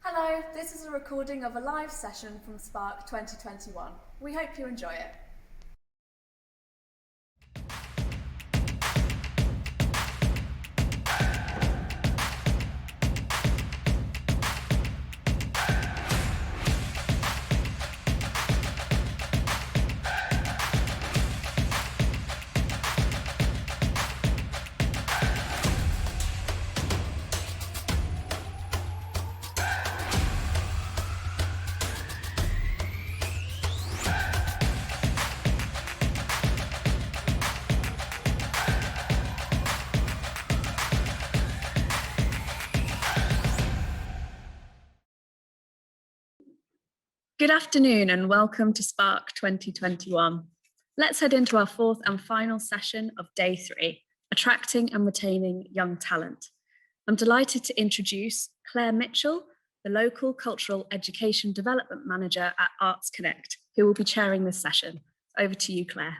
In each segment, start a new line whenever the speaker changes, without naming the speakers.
Hello, this is a recording of a live session from Spark 2021. We hope you enjoy it. Good afternoon and welcome to Spark 2021. Let's head into our fourth and final session of day 3, Attracting and Retaining Young Talent. I'm delighted to introduce Claire Mitchell, the local Cultural Education Development Manager at Arts Connect, who will be chairing this session. Over to you, Claire.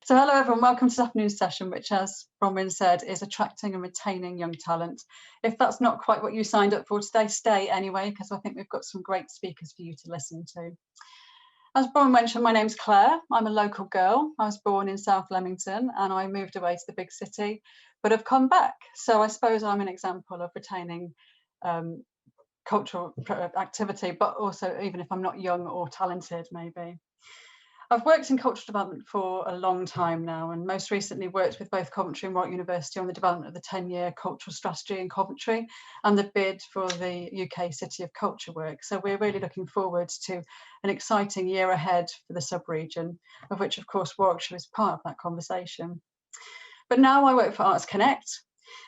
So hello everyone, welcome to this afternoon's session, which as Bronwyn said, is attracting and retaining young talent. If that's not quite what you signed up for today, stay anyway, because I think we've got some great speakers for you to listen to. As Bronwyn mentioned, my name's Claire. I'm a local girl. I was born in South Leamington and I moved away to the big city, but have come back. So I suppose I'm an example of retaining cultural activity, but also even if I'm not young or talented, maybe. I've worked in cultural development for a long time now, and most recently worked with both Coventry and Warwick University on the development of the 10-year cultural strategy in Coventry and the bid for the UK City of Culture work. So we're really looking forward to an exciting year ahead for the sub-region, of which of course Warwickshire is part of that conversation. But now I work for Arts Connect.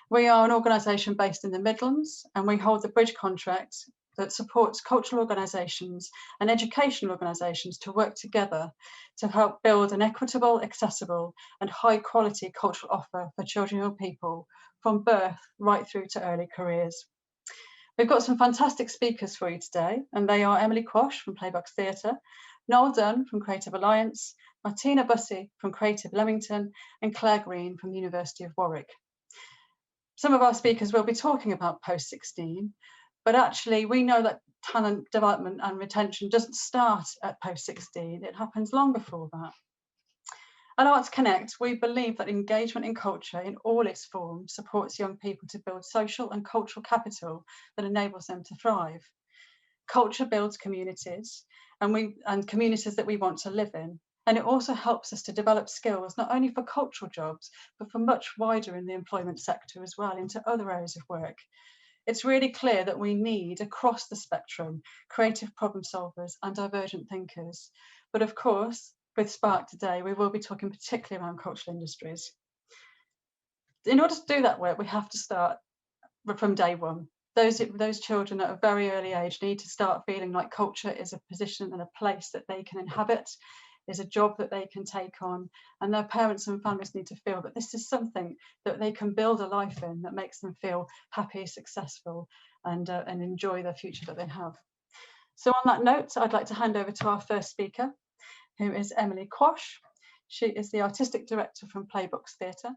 We are an organisation based in the Midlands and we hold the bridge contract that supports cultural organisations and educational organisations to work together to help build an equitable, accessible and high quality cultural offer for children and young people from birth right through to early careers. We've got some fantastic speakers for you today, and they are Emily Quash from Playbox Theatre, Noel Dunn from Creative Alliance, Martina Bussey from Creative Leamington and Claire Green from the University of Warwick. Some of our speakers will be talking about post-16, but actually we know that talent development and retention doesn't start at post-16, it happens long before that. At Arts Connect, we believe that engagement in culture in all its forms supports young people to build social and cultural capital that enables them to thrive. Culture builds communities and communities that we want to live in. And it also helps us to develop skills, not only for cultural jobs, but for much wider in the employment sector as well, into other areas of work. It's really clear that we need, across the spectrum, creative problem solvers and divergent thinkers. But of course, with Spark today, we will be talking particularly around cultural industries. In order to do that work, we have to start from day one. Those children at a very early age need to start feeling like culture is a position and a place that they can inhabit, is a job that they can take on, and their parents and families need to feel that this is something that they can build a life in that makes them feel happy, successful, and enjoy the future that they have. So on that note, I'd like to hand over to our first speaker, who is Emily Quash. She is the Artistic Director from Playbox Theatre.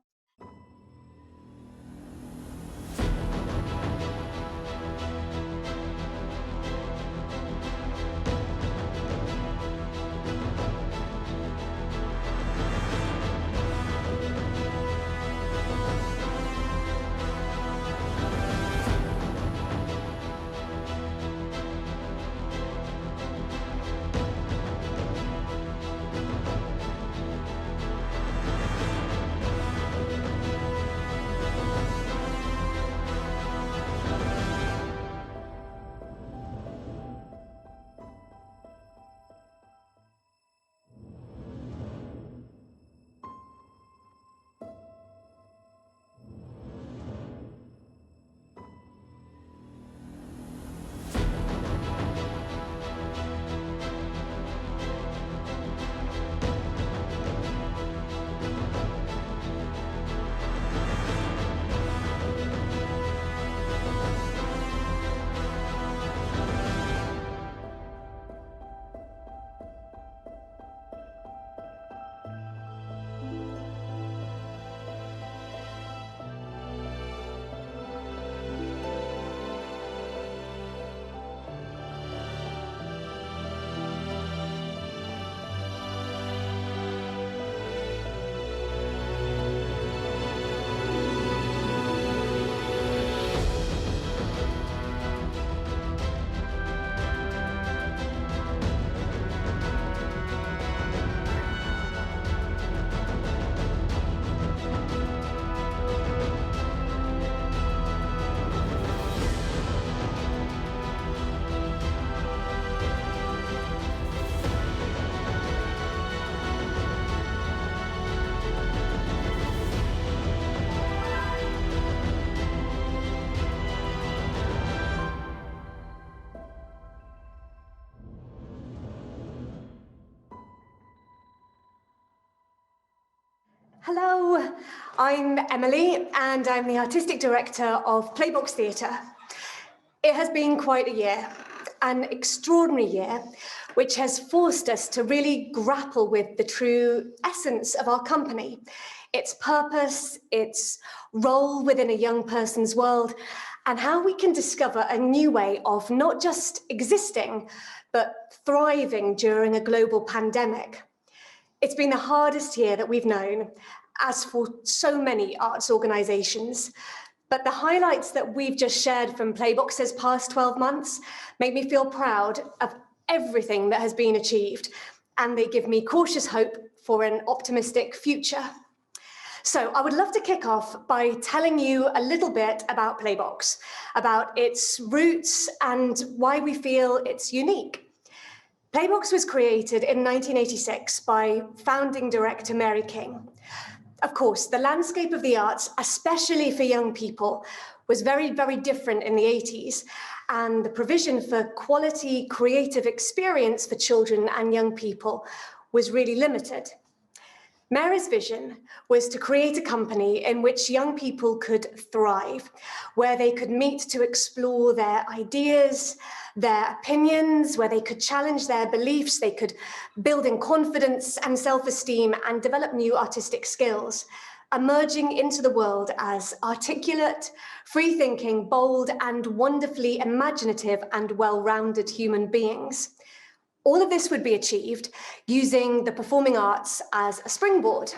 Hello, I'm Emily and I'm the Artistic Director of Playbox Theatre. It has been quite a year, an extraordinary year, which has forced us to really grapple with the true essence of our company, its purpose, its role within a young person's world, and how we can discover a new way of not just existing, but thriving during a global pandemic. It's been the hardest year that we've known, as for so many arts organisations. But the highlights that we've just shared from Playbox's past 12 months make me feel proud of everything that has been achieved, and they give me cautious hope for an optimistic future. So I would love to kick off by telling you a little bit about Playbox, about its roots and why we feel it's unique. Playbox was created in 1986 by founding director Mary King. Of course, the landscape of the arts, especially for young people, was very, very different in the 80s, and the provision for quality creative experience for children and young people was really limited. Mary's vision was to create a company in which young people could thrive, where they could meet to explore their ideas, their opinions, where they could challenge their beliefs, they could build in confidence and self-esteem and develop new artistic skills, emerging into the world as articulate, free-thinking, bold, and wonderfully imaginative and well-rounded human beings. All of this would be achieved using the performing arts as a springboard.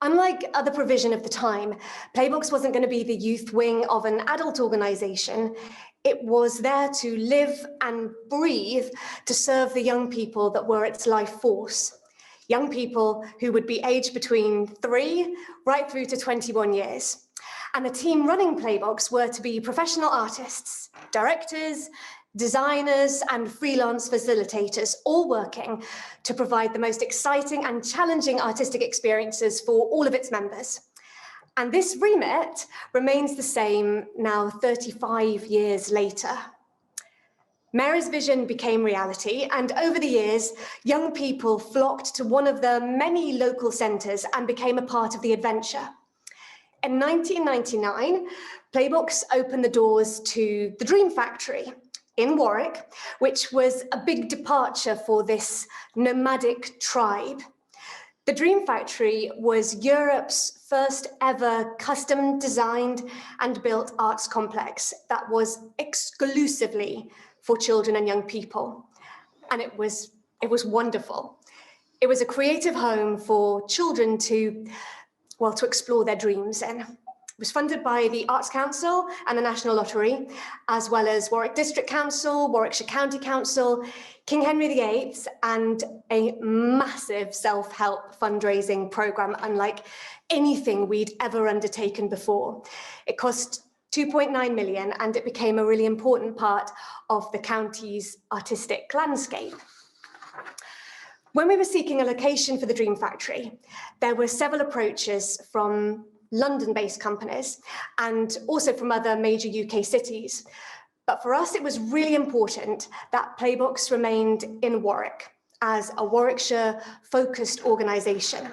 Unlike other provision of the time, Playbox wasn't going to be the youth wing of an adult organisation. It was there to live and breathe to serve the young people that were its life force. Young people who would be aged between 3 right through to 21 years. And the team running Playbox were to be professional artists, directors, designers and freelance facilitators, all working to provide the most exciting and challenging artistic experiences for all of its members. And this remit remains the same now 35 years later. Mary's vision became reality, and over the years, young people flocked to one of the many local centres and became a part of the adventure. In 1999, Playbox opened the doors to the Dream Factory in Warwick, which was a big departure for this nomadic tribe. The Dream Factory was Europe's first ever custom designed and built arts complex that was exclusively for children and young people. And it was wonderful. It was a creative home for children to explore their dreams in. It was funded by the Arts Council and the National Lottery, as well as Warwick District Council, Warwickshire County Council, King Henry VIII, and a massive self-help fundraising programme unlike anything we'd ever undertaken before. It cost 2.9 million, and it became a really important part of the county's artistic landscape. When we were seeking a location for the Dream Factory, there were several approaches from London-based companies and also from other major UK cities. But for us, it was really important that Playbox remained in Warwick as a Warwickshire-focused organisation.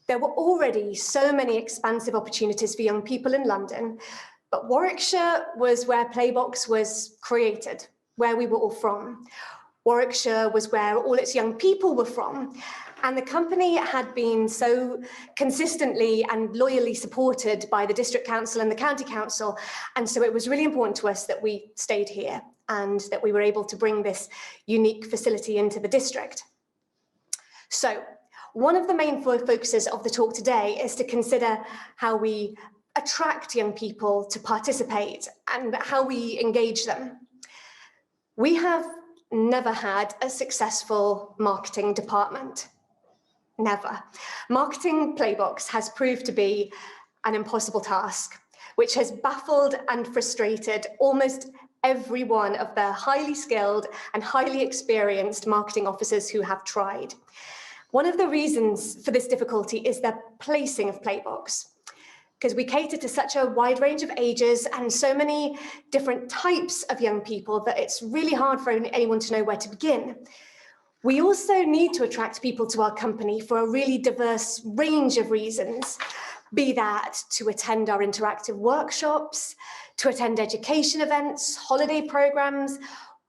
There were already so many expansive opportunities for young people in London, but Warwickshire was where Playbox was created, where we were all from. Warwickshire was where all its young people were from. And the company had been so consistently and loyally supported by the District Council and the County Council. And so it was really important to us that we stayed here and that we were able to bring this unique facility into the district. So one of the main focuses of the talk today is to consider how we attract young people to participate and how we engage them. We have never had a successful marketing department. Never. Marketing Playbox has proved to be an impossible task, which has baffled and frustrated almost every one of the highly skilled and highly experienced marketing officers who have tried. One of the reasons for this difficulty is the placing of Playbox, because we cater to such a wide range of ages and so many different types of young people that it's really hard for anyone to know where to begin. We also need to attract people to our company for a really diverse range of reasons, be that to attend our interactive workshops, to attend education events, holiday programs,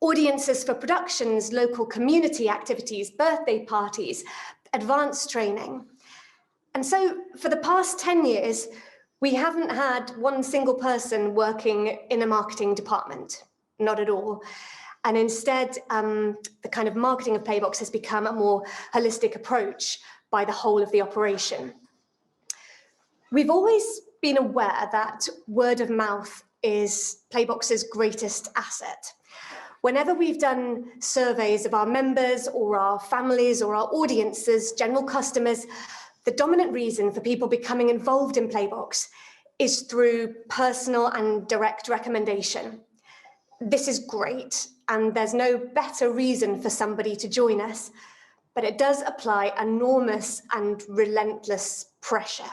audiences for productions, local community activities, birthday parties, advanced training. And so for the past 10 years, we haven't had one single person working in a marketing department, not at all. And instead, the kind of marketing of Playbox has become a more holistic approach by the whole of the operation. We've always been aware that word of mouth is Playbox's greatest asset. Whenever we've done surveys of our members or our families or our audiences, general customers, the dominant reason for people becoming involved in Playbox is through personal and direct recommendation. This is great, and there's no better reason for somebody to join us, but it does apply enormous and relentless pressure,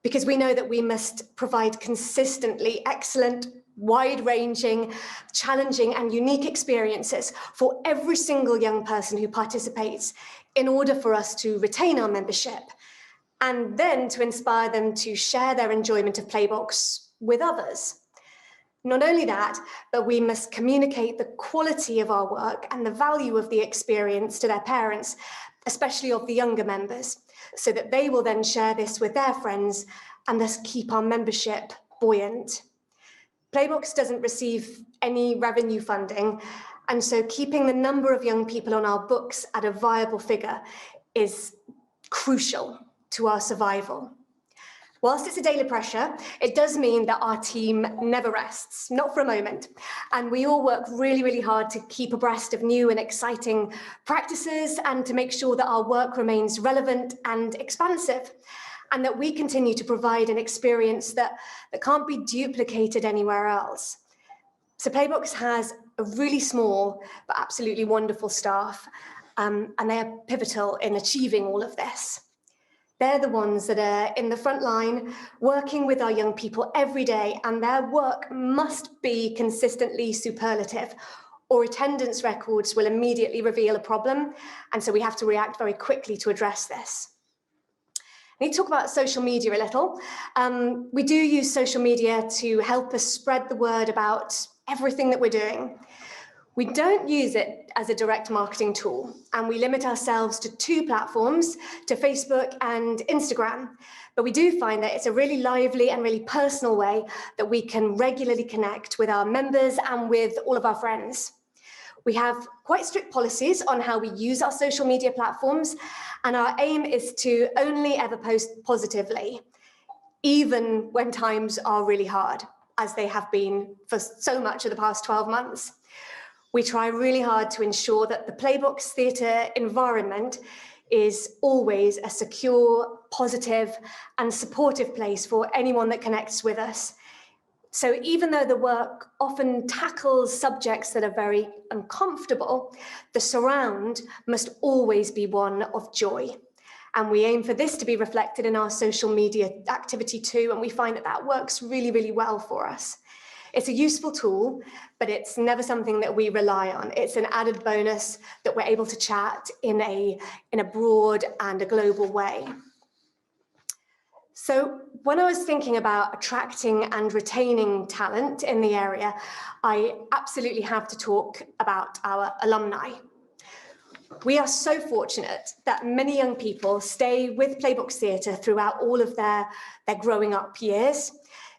because we know that we must provide consistently excellent, wide-ranging, challenging and unique experiences for every single young person who participates in order for us to retain our membership and then to inspire them to share their enjoyment of Playbox with others. Not only that, but we must communicate the quality of our work and the value of the experience to their parents, especially of the younger members, so that they will then share this with their friends and thus keep our membership buoyant. Playbox doesn't receive any revenue funding, and so keeping the number of young people on our books at a viable figure is crucial to our survival. Whilst it's a daily pressure, it does mean that our team never rests, not for a moment. And we all work really, really hard to keep abreast of new and exciting practices and to make sure that our work remains relevant and expansive, and that we continue to provide an experience that can't be duplicated anywhere else. So Playbox has a really small but absolutely wonderful staff, and they are pivotal in achieving all of this. They're the ones that are in the front line, working with our young people every day, and their work must be consistently superlative, or attendance records will immediately reveal a problem, and so we have to react very quickly to address this. I need to talk about social media a little. We do use social media to help us spread the word about everything that we're doing. We don't use it as a direct marketing tool, and we limit ourselves to 2 platforms, to Facebook and Instagram. But we do find that it's a really lively and really personal way that we can regularly connect with our members and with all of our friends. We have quite strict policies on how we use our social media platforms, and our aim is to only ever post positively, even when times are really hard, as they have been for so much of the past 12 months. We try really hard to ensure that the Playbox Theatre environment is always a secure, positive, and supportive place for anyone that connects with us. So even though the work often tackles subjects that are very uncomfortable, the surround must always be one of joy. And we aim for this to be reflected in our social media activity too, and we find that that works really, really well for us. It's a useful tool, but it's never something that we rely on. It's an added bonus that we're able to chat in a broad and a global way. So when I was thinking about attracting and retaining talent in the area, I absolutely have to talk about our alumni. We are so fortunate that many young people stay with Playbox Theatre throughout all of their growing up years,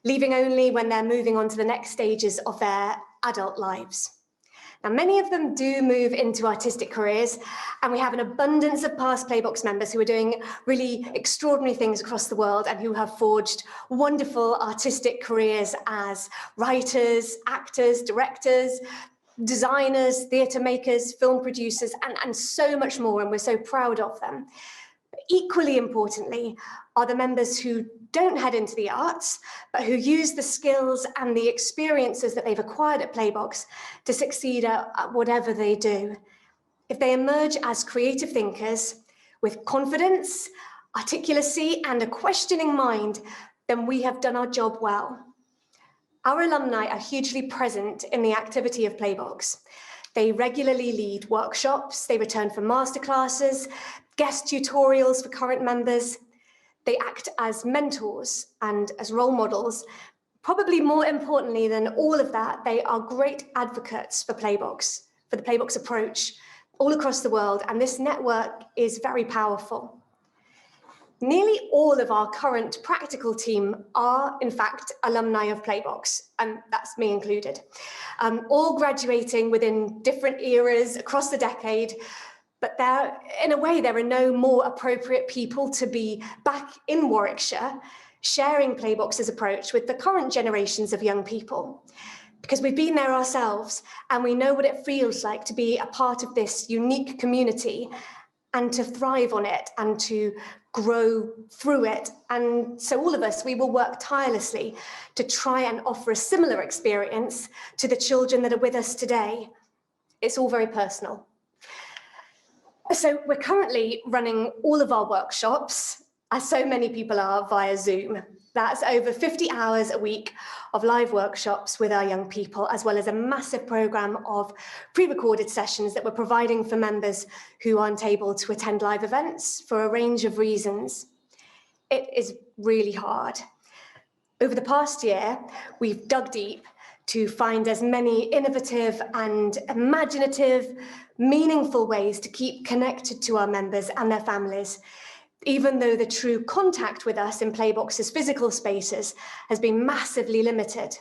leaving only when they're moving on to the next stages of their adult lives. Now, many of them do move into artistic careers, and we have an abundance of past Playbox members who are doing really extraordinary things across the world and who have forged wonderful artistic careers as writers, actors, directors, designers, theatre makers, film producers, and so much more, and we're so proud of them. But equally importantly are the members who don't head into the arts, but who use the skills and the experiences that they've acquired at Playbox to succeed at whatever they do. If they emerge as creative thinkers with confidence, articulacy, and a questioning mind, then we have done our job well. Our alumni are hugely present in the activity of Playbox. They regularly lead workshops, they return for masterclasses, guest tutorials for current members. They act as mentors and as role models. Probably more importantly than all of that, they are great advocates for Playbox, for the Playbox approach all across the world, and this network is very powerful. Nearly all of our current practical team are, in fact, alumni of Playbox, and that's me included. All graduating within different eras across the decade, but in a way, there are no more appropriate people to be back in Warwickshire, sharing Playbox's approach with the current generations of young people. Because we've been there ourselves, and we know what it feels like to be a part of this unique community and to thrive on it and to grow through it. And so all of us, we will work tirelessly to try and offer a similar experience to the children that are with us today. It's all very personal. So we're currently running all of our workshops, as so many people are, via Zoom. That's over 50 hours a week of live workshops with our young people, as well as a massive programme of pre-recorded sessions that we're providing for members who aren't able to attend live events for a range of reasons. It is really hard. Over the past year, we've dug deep to find as many innovative and imaginative, meaningful ways to keep connected to our members and their families, even though the true contact with us in Playbox's physical spaces has been massively limited.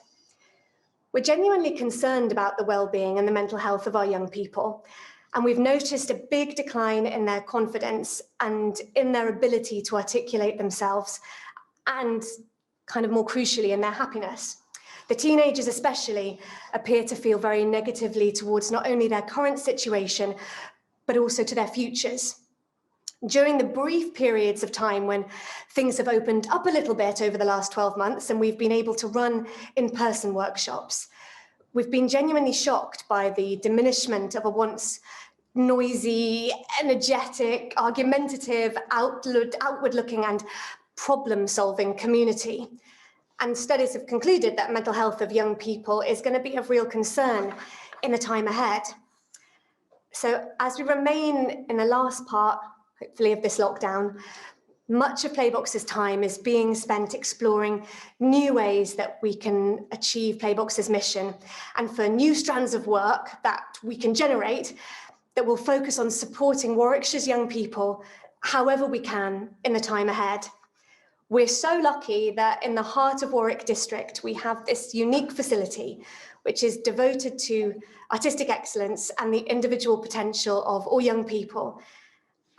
We're genuinely concerned about the well-being and the mental health of our young people, and we've noticed a big decline in their confidence and in their ability to articulate themselves, and kind of more crucially, in their happiness. The teenagers especially appear to feel very negatively towards not only their current situation, but also to their futures. During the brief periods of time when things have opened up a little bit over the last 12 months and we've been able to run in-person workshops, we've been genuinely shocked by the diminishment of a once noisy, energetic, argumentative, outward-looking and problem-solving community. And studies have concluded that mental health of young people is going to be of real concern in the time ahead. So as we remain in the last part, hopefully, of this lockdown, much of Playbox's time is being spent exploring new ways that we can achieve Playbox's mission, and for new strands of work that we can generate that will focus on supporting Warwickshire's young people however we can in the time ahead. We're so lucky that in the heart of Warwick District, we have this unique facility which is devoted to artistic excellence and the individual potential of all young people.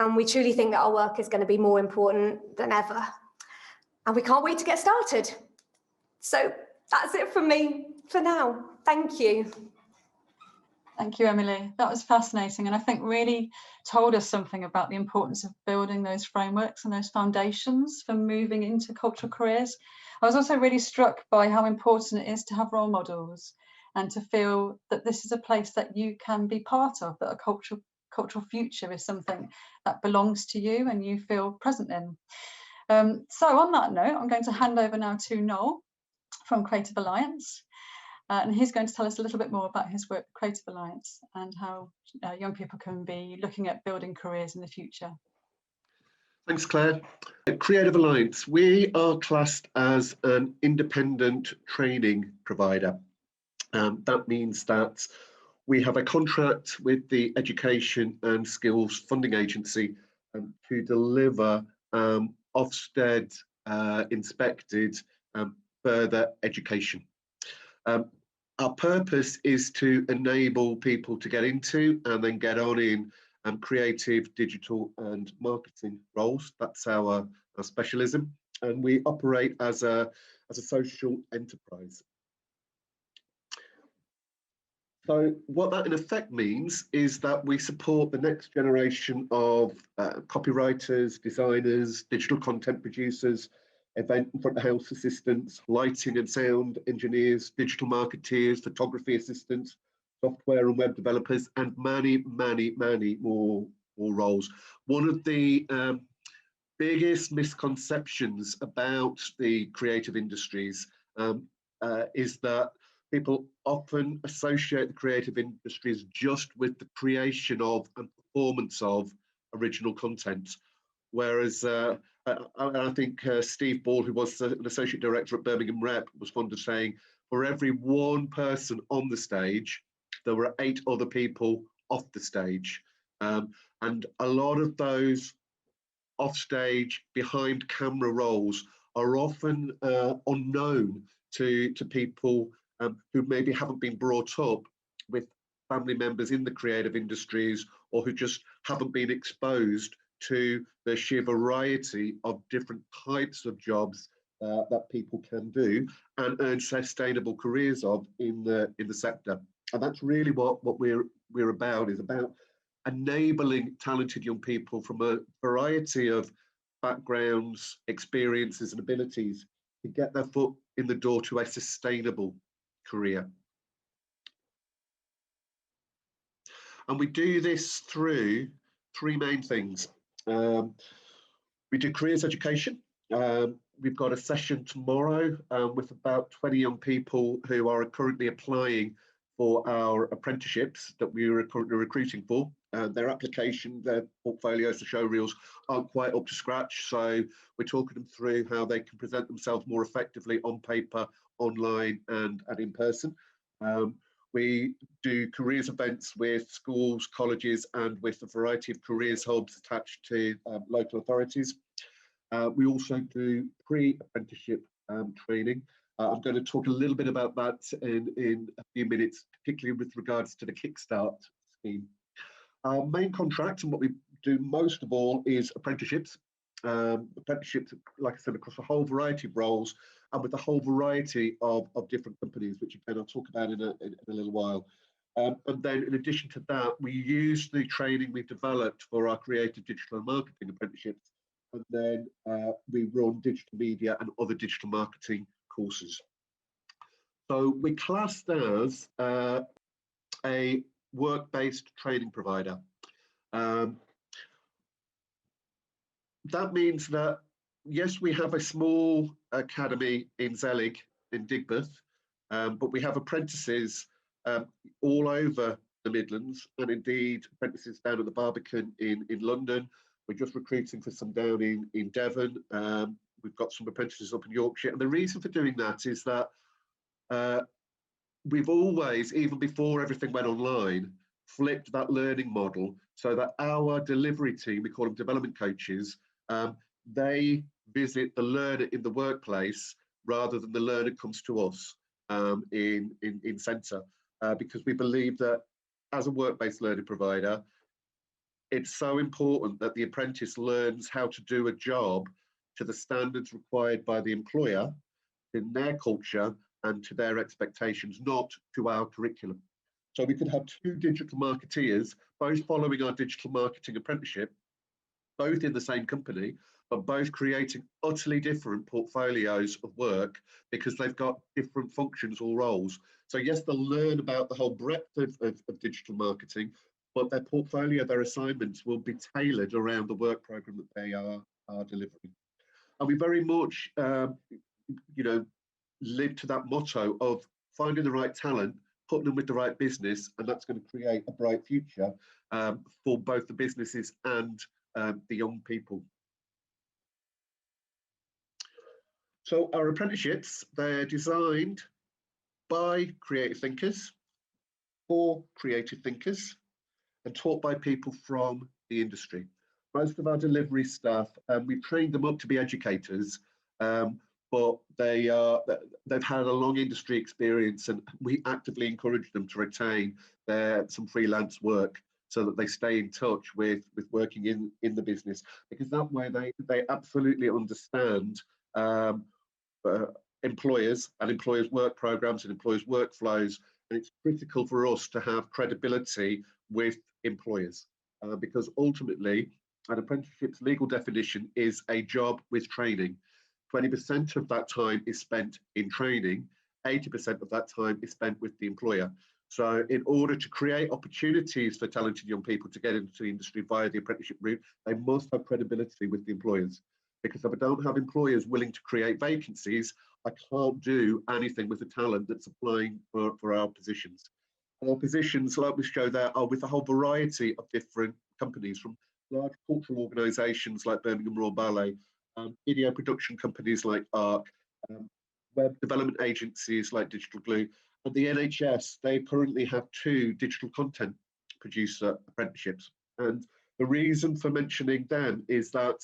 And we truly think that our work is going to be more important than ever. And we can't wait to get started. So that's it from me for now. Thank you.
Thank you, Emily. That was fascinating, and I think really told us something about the importance of building those frameworks and those foundations for moving into cultural careers. I was also really struck by how important it is to have role models and to feel that this is a place that you can be part of, that a cultural future is something that belongs to you and you feel present in. So on that note, I'm going to hand over now to Noel from Creative Alliance, and he's going to tell us a little bit more about his work with Creative Alliance and how young people can be looking at building careers in the future.
Thanks, Claire. At Creative Alliance, we are classed as an independent training provider. That means that we have a contract with the Education and Skills Funding Agency to deliver Ofsted inspected further education. Our purpose is to enable people to get into and then get on in creative, digital and marketing roles. That's our specialism, and we operate as a social enterprise. So what that in effect means is that we support the next generation of copywriters, designers, digital content producers, event and front of house assistants, lighting and sound engineers, digital marketeers, photography assistants, software and web developers, and many, many, many more roles. One of the biggest misconceptions about the creative industries is that People often associate the creative industries just with the creation of and performance of original content. Whereas I think Steve Ball, who was an associate director at Birmingham Rep, was fond of saying, for every one person on the stage, there were 8 other people off the stage. And a lot of those offstage, behind camera roles are often unknown to people who maybe haven't been brought up with family members in the creative industries, or who just haven't been exposed to the sheer variety of different types of jobs that people can do and earn sustainable careers of in the sector. And that's really what we're about, is about enabling talented young people from a variety of backgrounds, experiences and abilities to get their foot in the door to a sustainable career. And we do this through 3 main things. We do careers education. We've got a session tomorrow with about 20 young people who are currently applying for our apprenticeships that we are currently recruiting for. Their application, their portfolios, the show reels aren't quite up to scratch. So we're talking them through how they can present themselves more effectively on paper, online and in person. We do careers events with schools, colleges and with a variety of careers hubs attached to local authorities. We also do pre-apprenticeship training. I'm going to talk a little bit about that in a few minutes, particularly with regards to the Kickstart scheme. Our main contract, and what we do most of all, is apprenticeships. Apprenticeships, like I said, across a whole variety of roles and with a whole variety of different companies, which again I'll talk about in a little while. And then in addition to that, we use the training we've developed for our creative digital and marketing apprenticeships, and then we run digital media and other digital marketing courses. So we're classed as a work-based training provider. That means that, yes, we have a small academy in Zelig, in Digbeth, but we have apprentices all over the Midlands, and indeed apprentices down at the Barbican in London. We're just recruiting for some down in Devon. We've got some apprentices up in Yorkshire. And the reason for doing that is that we've always, even before everything went online, flipped that learning model so that our delivery team, we call them development coaches, they visit the learner in the workplace rather than the learner comes to us in centre, because we believe that as a work-based learning provider, it's so important that the apprentice learns how to do a job to the standards required by the employer, in their culture and to their expectations, not to our curriculum. So we could have 2 digital marketeers, both following our digital marketing apprenticeship, both in the same company, but both creating utterly different portfolios of work because they've got different functions or roles. So yes, they'll learn about the whole breadth of digital marketing, but their portfolio, their assignments will be tailored around the work program that they are delivering. And we very much, live to that motto of finding the right talent, putting them with the right business, and that's going to create a bright future for both the businesses and the young people. So our apprenticeships, they're designed by creative thinkers, for creative thinkers, and taught by people from the industry. Most of our delivery staff, we've trained them up to be educators, but they've had a long industry experience, and we actively encourage them to retain some freelance work so that they stay in touch with working in the business, because that way they absolutely understand employers and employers' work programs and employers' workflows. And it's critical for us to have credibility with employers, because ultimately an apprenticeship's legal definition is a job with training. 20% of that time is spent in training, 80% of that time is spent with the employer. So in order to create opportunities for talented young people to get into the industry via the apprenticeship route, they must have credibility with the employers. because if I don't have employers willing to create vacancies, I can't do anything with the talent that's applying for our positions. Our positions, like we show there, are with a whole variety of different companies, from large cultural organisations like Birmingham Royal Ballet, video production companies like ARC, web development agencies like Digital Glue, and the NHS. They currently have 2 digital content producer apprenticeships. And the reason for mentioning them is that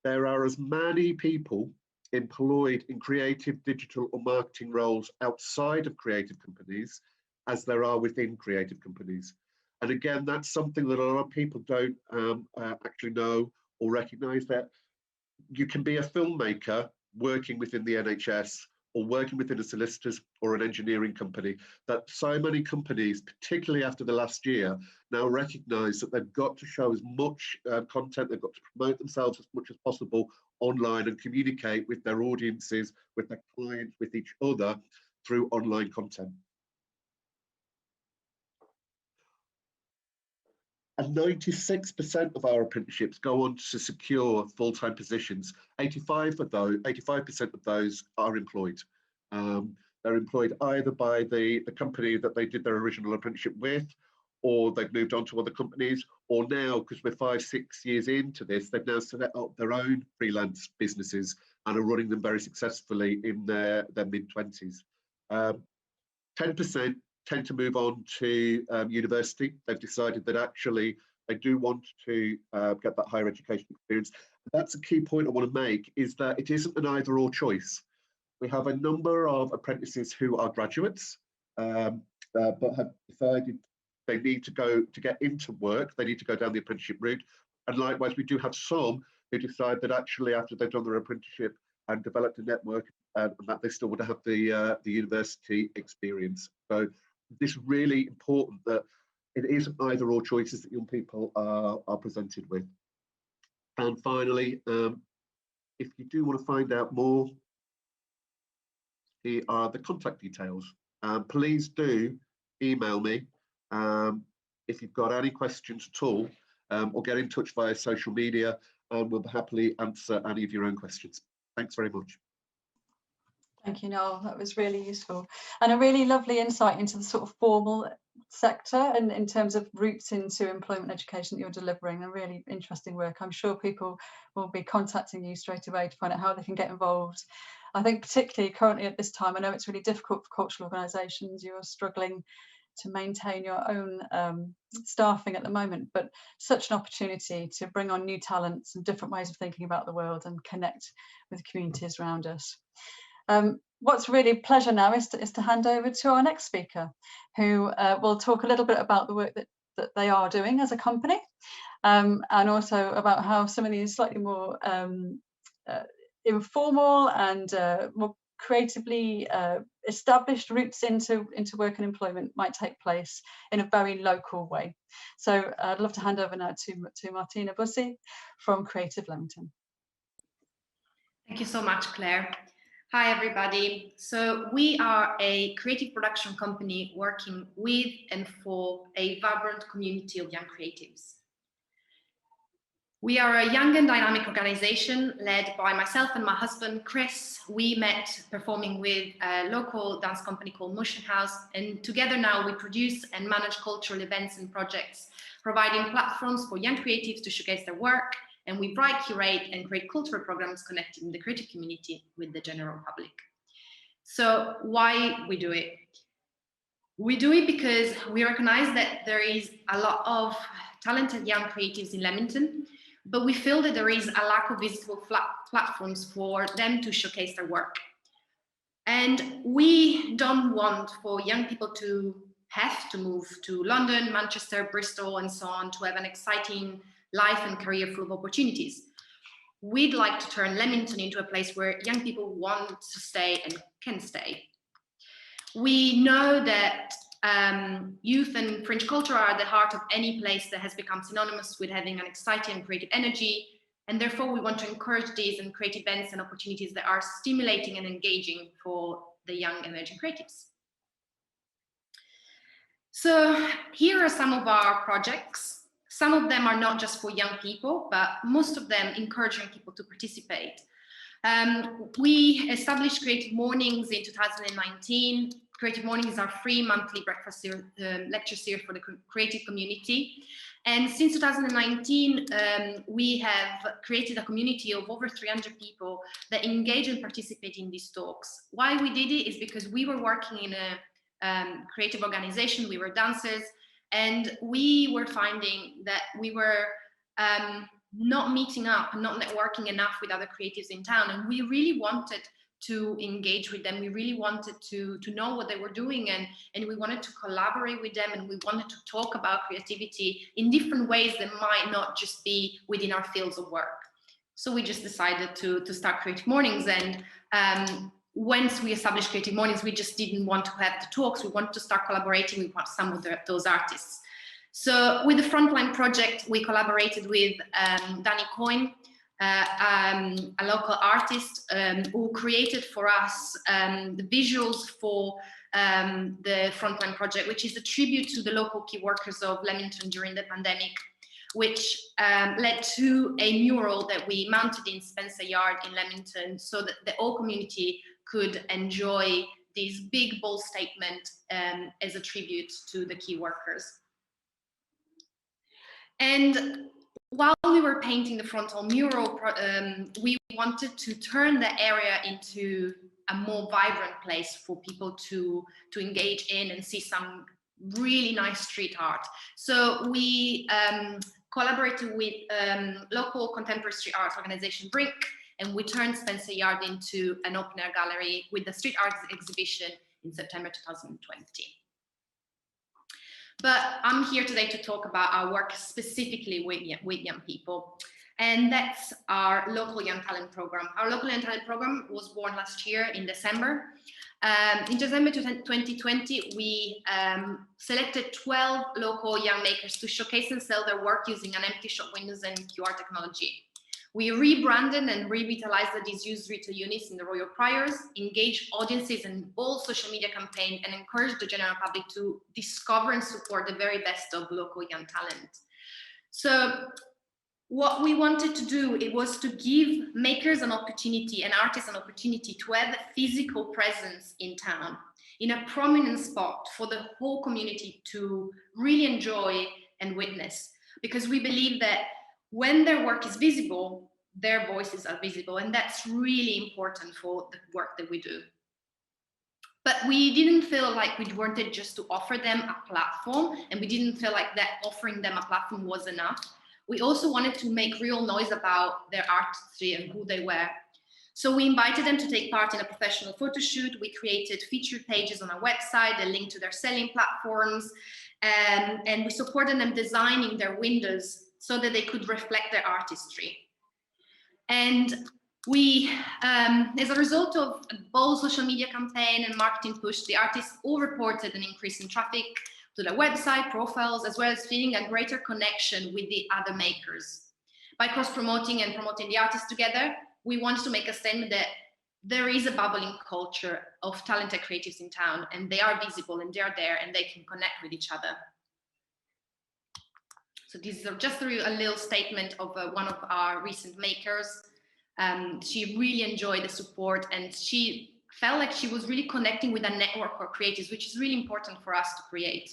there are as many people employed in creative, digital or marketing roles outside of creative companies as there are within creative companies. And again, that's something that a lot of people don't actually know or recognise, that you can be a filmmaker working within the NHS or working within a solicitor's or an engineering company, that so many companies, particularly after the last year, now recognise that they've got to show as much content, they've got to promote themselves as much as possible online and communicate with their audiences, with their clients, with each other through online content. And 96% of our apprenticeships go on to secure full-time positions. 85% of those are employed. They're employed either by the company that they did their original apprenticeship with, or they've moved on to other companies, or now, because we're 5-6 years into this, they've now set up their own freelance businesses and are running them very successfully in their mid-20s. 10% tend to move on to university. They've decided that actually they do want to get that higher education experience. That's a key point I want to make, is that it isn't an either or choice. We have a number of apprentices who are graduates, but have decided they need to get into work, they need to go down the apprenticeship route. And likewise, we do have some who decide that actually after they've done their apprenticeship and developed a network, and that they still want to have the university experience. So this is really important, that it isn't either or choices that young people are presented with. And finally, if you do want to find out more, here are the contact details. Please do email me if you've got any questions at all, or get in touch via social media, and we'll happily answer any of your own questions. Thanks very much.
Thank you, Noel. That was really useful, and a really lovely insight into the sort of formal sector and in terms of routes into employment education that you're delivering. A really interesting work. I'm sure people will be contacting you straight away to find out how they can get involved. I think particularly currently at this time, I know it's really difficult for cultural organisations. You're struggling to maintain your own staffing at the moment, but such an opportunity to bring on new talents and different ways of thinking about the world and connect with communities around us. What's really a pleasure now is to hand over to our next speaker, who will talk a little bit about the work that they are doing as a company, and also about how some of these slightly more informal and more creatively established routes into work and employment might take place in a very local way. So I'd love to hand over now to Martina Bussi from Creative Leamington.
Thank you so much, Claire. Hi, everybody. So we are a creative production company working with and for a vibrant community of young creatives. We are a young and dynamic organization led by myself and my husband, Chris. We met performing with a local dance company called Motion House, and together now we produce and manage cultural events and projects, providing platforms for young creatives to showcase their work, and we write, curate, and create cultural programs connecting the creative community with the general public. So why we do it? We do it because we recognize that there is a lot of talented young creatives in Leamington, but we feel that there is a lack of visible platforms for them to showcase their work. And we don't want for young people to have to move to London, Manchester, Bristol, and so on to have an exciting life and career full of opportunities. We'd like to turn Leamington into a place where young people want to stay and can stay. We know that youth and fringe culture are at the heart of any place that has become synonymous with having an exciting and creative energy, and therefore we want to encourage these and create events and opportunities that are stimulating and engaging for the young emerging creatives. So here are some of our projects. Some of them are not just for young people, but most of them encouraging people to participate. We established Creative Mornings in 2019. Creative Mornings is our free monthly breakfast lecture series for the creative community. And since 2019, we have created a community of over 300 people that engage and participate in these talks. Why we did it is because we were working in a creative organization, we were dancers, and we were finding that we were not meeting up, not networking enough with other creatives in town. And we really wanted to engage with them. We really wanted to know what they were doing, and we wanted to collaborate with them, and we wanted to talk about creativity in different ways that might not just be within our fields of work. So we just decided to start Creative Mornings, and once we established Creative Mornings, we just didn't want to have the talks. We wanted to start collaborating with some of those artists. So with the Frontline project, we collaborated with Danny Coyne, a local artist who created for us the visuals for the Frontline project, which is a tribute to the local key workers of Leamington during the pandemic, which led to a mural that we mounted in Spencer Yard in Leamington so that the whole community could enjoy this big, bold statement as a tribute to the key workers. And while we were painting the frontal mural, we wanted to turn the area into a more vibrant place for people to engage in and see some really nice street art. So we collaborated with local contemporary street art organization Brink, and we turned Spencer Yard into an open air gallery with the street art exhibition in September 2020. But I'm here today to talk about our work specifically with young people, and that's our local Young Talent Program. Our local Young Talent Program was born last year in December. In December 2020, we selected 12 local young makers to showcase and sell their work using an empty shop windows and QR technology. We rebranded and revitalized the disused retail units in the Royal Priors, engaged audiences in all social media campaigns, and encouraged the general public to discover and support the very best of local young talent. So what we wanted to do, it was to give makers an opportunity and artists an opportunity to have a physical presence in town, in a prominent spot for the whole community to really enjoy and witness. Because we believe that when their work is visible, their voices are visible, and that's really important for the work that we do. But we didn't feel like we wanted just to offer them a platform, and we didn't feel like that offering them a platform was enough. We also wanted to make real noise about their artistry and who they were. So we invited them to take part in a professional photo shoot. We created featured pages on our website, a link to their selling platforms, and we supported them designing their windows so that they could reflect their artistry. And we, as a result of a bold social media campaign and marketing push, the artists all reported an increase in traffic to their website profiles, as well as feeling a greater connection with the other makers. By cross-promoting and promoting the artists together, we wanted to make a statement that there is a bubbling culture of talented creatives in town, and they are visible and they're there and they can connect with each other. So this is just a little statement of one of our recent makers. She really enjoyed the support, and she felt like she was really connecting with a network of creatives, which is really important for us to create.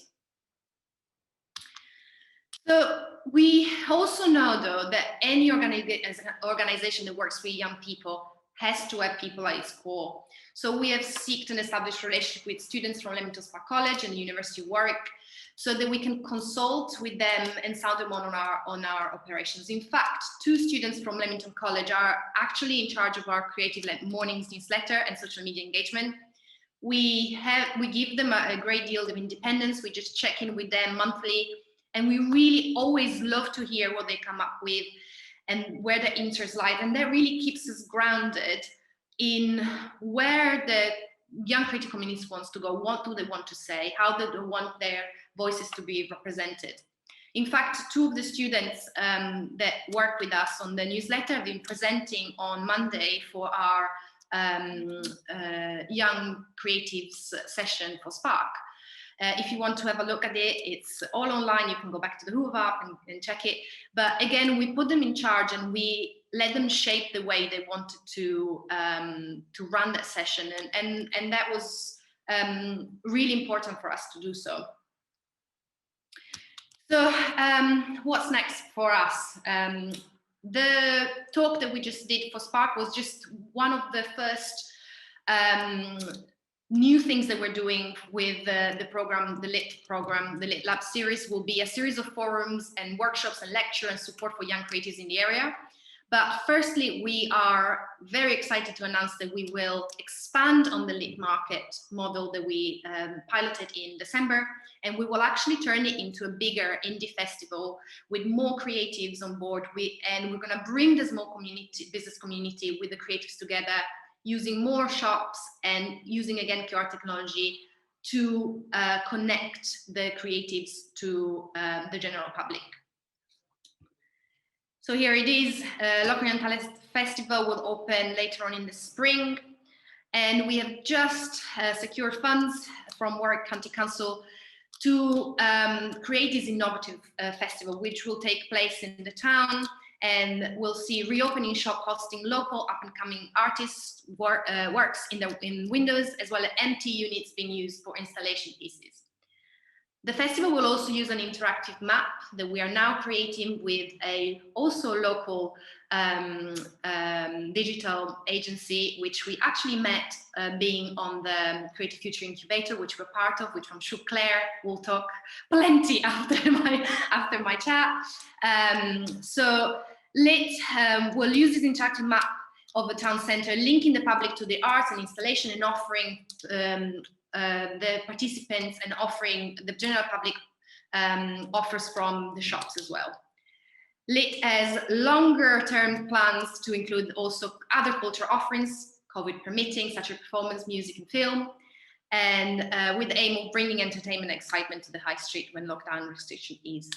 So we also know, though, that any organization that works with young people has to have people at its core. So we have sought and established relationship with students from Leamington Spa College and the University of Warwick, so that we can consult with them and sound them on our operations. In fact, 2 students from Leamington College are actually in charge of our Creative Mornings newsletter and social media engagement. We give them a great deal of independence. We just check in with them monthly, and we really always love to hear what they come up with and where their interests lie. And that really keeps us grounded in where the young creative community wants to go. What do they want to say? How do they want their voices to be represented? In fact, 2 of the students that work with us on the newsletter have been presenting on Monday for our young creatives session for Spark. If you want to have a look at it, it's all online. You can go back to the Who've app and check it. But again, we put them in charge and we let them shape the way they wanted to run that session. And that was really important for us to do so. So what's next for us? The talk that we just did for Spark was just one of the first new things that we're doing with the program, the Lit Lab series will be a series of forums and workshops and lecture and support for young creatives in the area. But firstly, we are very excited to announce that we will expand on the Lit Market model that we piloted in December, and we will actually turn it into a bigger indie festival with more creatives on board. And we're going to bring the small community, business community with the creatives together, using more shops and using, again, QR technology to connect the creatives to the general public. So here it is, Local Young Talent Festival will open later on in the spring. And we have just secured funds from Warwick County Council to create this innovative festival, which will take place in the town, and we'll see reopening shop hosting local up-and-coming artists' works in windows, as well as empty units being used for installation pieces. The festival will also use an interactive map that we are now creating with a also local digital agency, which we actually met being on the Creative Future Incubator, which we're part of, which I'm sure Claire will talk plenty after my chat. So Lit will use this interactive map of the town centre, linking the public to the arts and installation and offering the participants and offering the general public offers from the shops as well. Lit has longer term plans to include also other cultural offerings, COVID permitting, such as performance, music and film, and with the aim of bringing entertainment and excitement to the high street when lockdown restriction ease.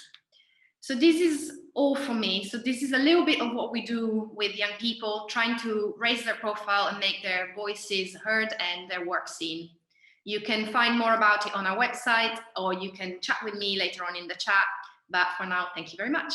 So this is all from me. So this is a little bit of what we do with young people, trying to raise their profile and make their voices heard and their work seen. You can find more about it on our website, or you can chat with me later on in the chat. But for now, thank you very much.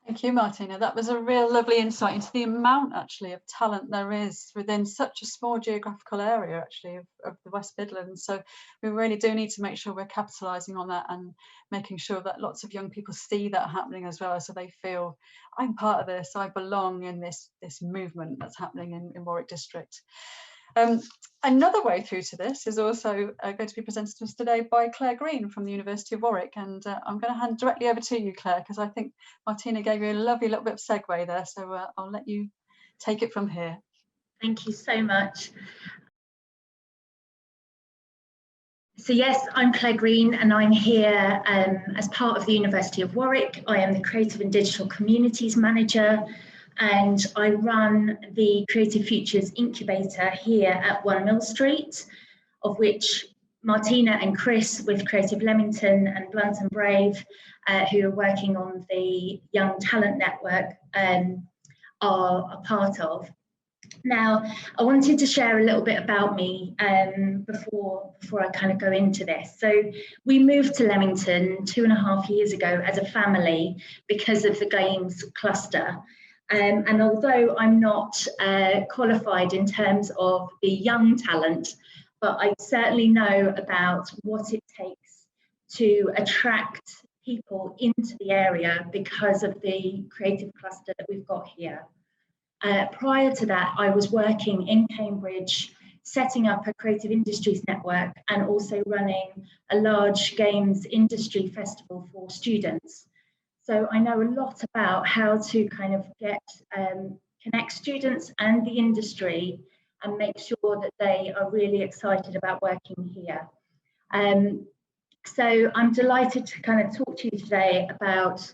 Thank you, Martina. That was a real lovely insight into the amount actually of talent there is within such a small geographical area actually of the West Midlands. So we really do need to make sure we're capitalising on that and making sure that lots of young people see that happening as well, so they feel I'm part of this, I belong in this movement that's happening in Warwick District. Another way through to this is also going to be presented to us today by Claire Green from the University of Warwick, and I'm going to hand directly over to you, Claire, because I think Martina gave you a lovely little bit of segue there, so I'll let you take it from here.
Thank you so much. So yes, I'm Claire Green and I'm here as part of the University of Warwick. I am the Creative and Digital Communities Manager, and I run the Creative Futures Incubator here at 1 Mill Street, of which Martina and Chris with Creative Leamington and Blunt and Brave, who are working on the Young Talent Network, are a part of. Now, I wanted to share a little bit about me before I kind of go into this. So we moved to Leamington 2.5 years ago as a family because of the games cluster. And although I'm not qualified in terms of the young talent, but I certainly know about what it takes to attract people into the area because of the creative cluster that we've got here. Prior to that, I was working in Cambridge, setting up a creative industries network and also running a large games industry festival for students. So I know a lot about how to kind of connect students and the industry and make sure that they are really excited about working here. So I'm delighted to kind of talk to you today about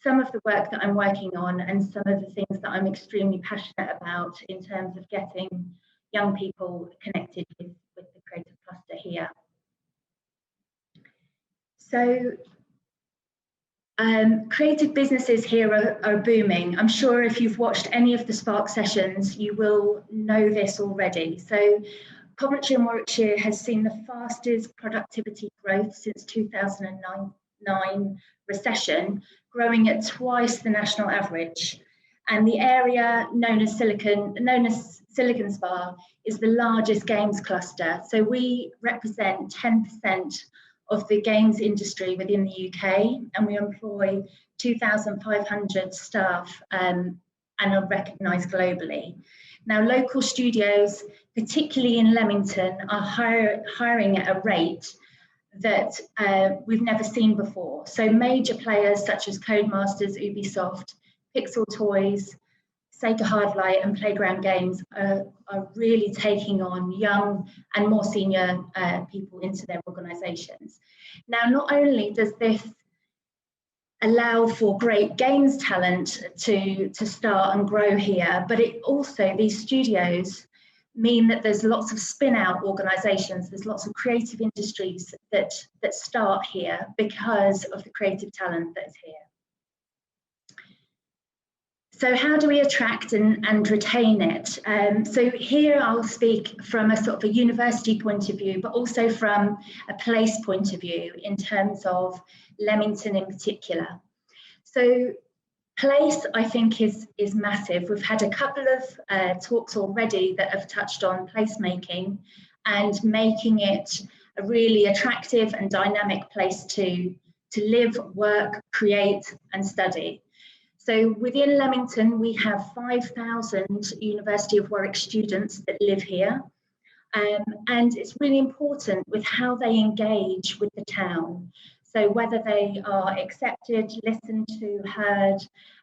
some of the work that I'm working on and some of the things that I'm extremely passionate about in terms of getting young people connected with the creative cluster here. So creative businesses here are booming. I'm sure if you've watched any of the Spark sessions, you will know this already. So Coventry and Warwickshire has seen the fastest productivity growth since 2009 recession, growing at twice the national average. And the area known as Silicon Spa is the largest games cluster. So we represent 10% of the games industry within the UK, and we employ 2,500 staff and are recognised globally. Now, local studios, particularly in Leamington, are hiring at a rate that we've never seen before. So major players such as Codemasters, Ubisoft, Pixel Toys, Sega Hardlight and Playground Games are really taking on young and more senior people into their organisations. Now, not only does this allow for great games talent to start and grow here, but it also, these studios mean that there's lots of spin-out organisations, there's lots of creative industries that start here because of the creative talent that's here. So how do we attract and retain it? So here I'll speak from a sort of a university point of view, but also from a place point of view in terms of Leamington in particular. So place, I think, is massive. We've had a couple of talks already that have touched on placemaking and making it a really attractive and dynamic place to live, work, create and study. So within Leamington, we have 5,000 University of Warwick students that live here. And it's really important with how they engage with the town. So whether they are accepted, listened to, heard,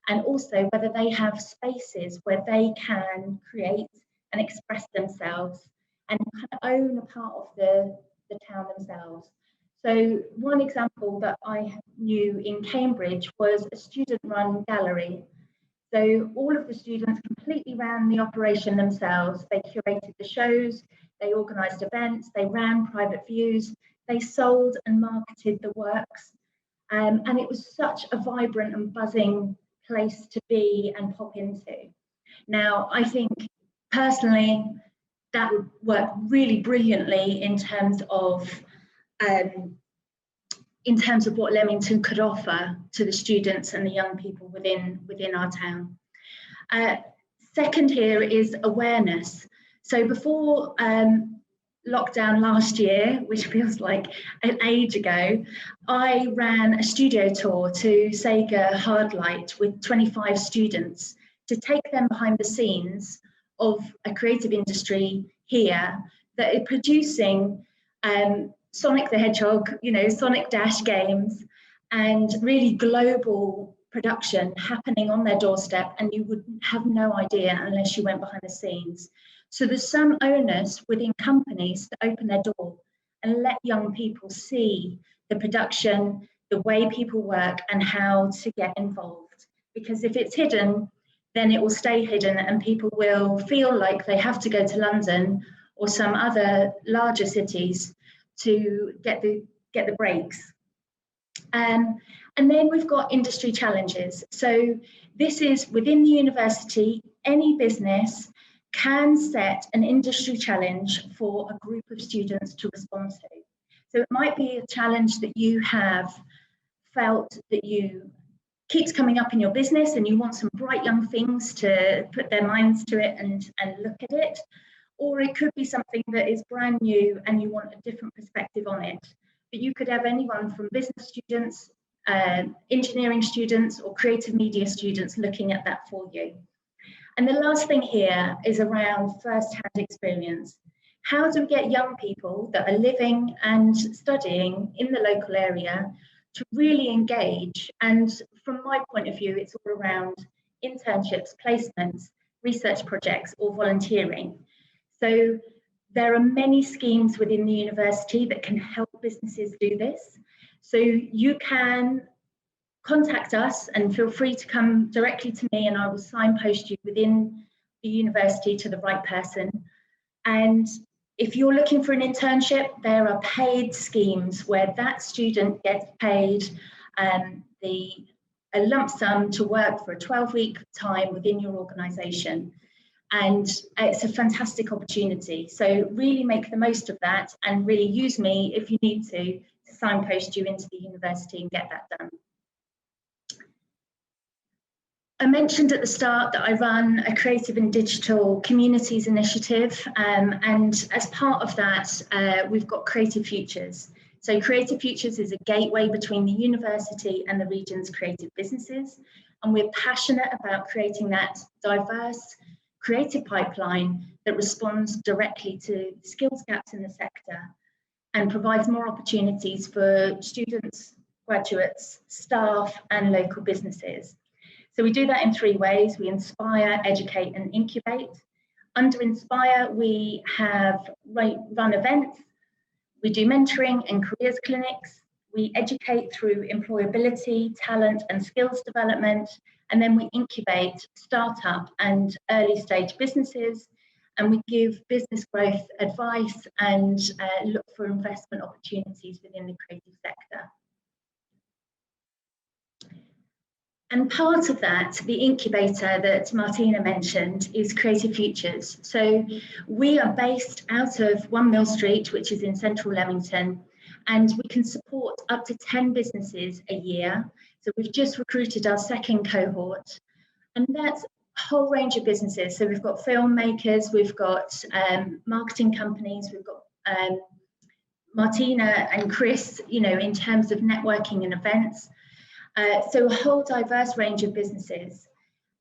and also whether they have spaces where they can create and express themselves and kind of own a part of the town themselves. So one example that I knew in Cambridge was a student-run gallery. So all of the students completely ran the operation themselves. They curated the shows, they organised events, they ran private views, they sold and marketed the works. And it was such a vibrant and buzzing place to be and pop into. Now, I think personally, that would work really brilliantly in terms of what Leamington could offer to the students and the young people within our town. Second here is awareness. So before lockdown last year, which feels like an age ago, I ran a studio tour to Sega Hardlight with 25 students to take them behind the scenes of a creative industry here that is producing Sonic the Hedgehog, Sonic Dash games, and really global production happening on their doorstep, and you would have no idea unless you went behind the scenes. So there's some onus within companies to open their door and let young people see the production, the way people work, and how to get involved. Because if it's hidden, then it will stay hidden, and people will feel like they have to go to London or some other larger cities to get the breaks. And then we've got industry challenges. So this is within the university, any business can set an industry challenge for a group of students to respond to. So it might be a challenge that you have felt that keeps coming up in your business and you want some bright young things to put their minds to it and look at it. Or it could be something that is brand new and you want a different perspective on it. But you could have anyone from business students, engineering students, or creative media students looking at that for you. And the last thing here is around first-hand experience. How do we get young people that are living and studying in the local area to really engage? And from my point of view, it's all around internships, placements, research projects, or volunteering. So there are many schemes within the university that can help businesses do this. So you can contact us and feel free to come directly to me, and I will signpost you within the university to the right person. And if you're looking for an internship, there are paid schemes where that student gets paid a lump sum to work for a 12-week time within your organisation. And it's a fantastic opportunity. So really make the most of that and really use me if you need to signpost you into the university and get that done. I mentioned at the start that I run a creative and digital communities initiative, and as part of that, we've got Creative Futures. So Creative Futures is a gateway between the university and the region's creative businesses, and we're passionate about creating that diverse creative pipeline that responds directly to skills gaps in the sector and provides more opportunities for students, graduates, staff, and local businesses. So we do that in 3 ways. We inspire, educate, and incubate. Under Inspire, we have run events. We do mentoring and careers clinics. We educate through employability, talent, and skills development. And then we incubate startup and early stage businesses. And we give business growth advice and look for investment opportunities within the creative sector. And part of that, the incubator that Martina mentioned, is Creative Futures. So we are based out of 1 Mill Street, which is in central Leamington, and we can support up to 10 businesses a year. So we've just recruited our 2nd cohort, and that's a whole range of businesses. So we've got filmmakers, we've got marketing companies, we've got Martina and Chris, you know, in terms of networking and events. So a whole diverse range of businesses,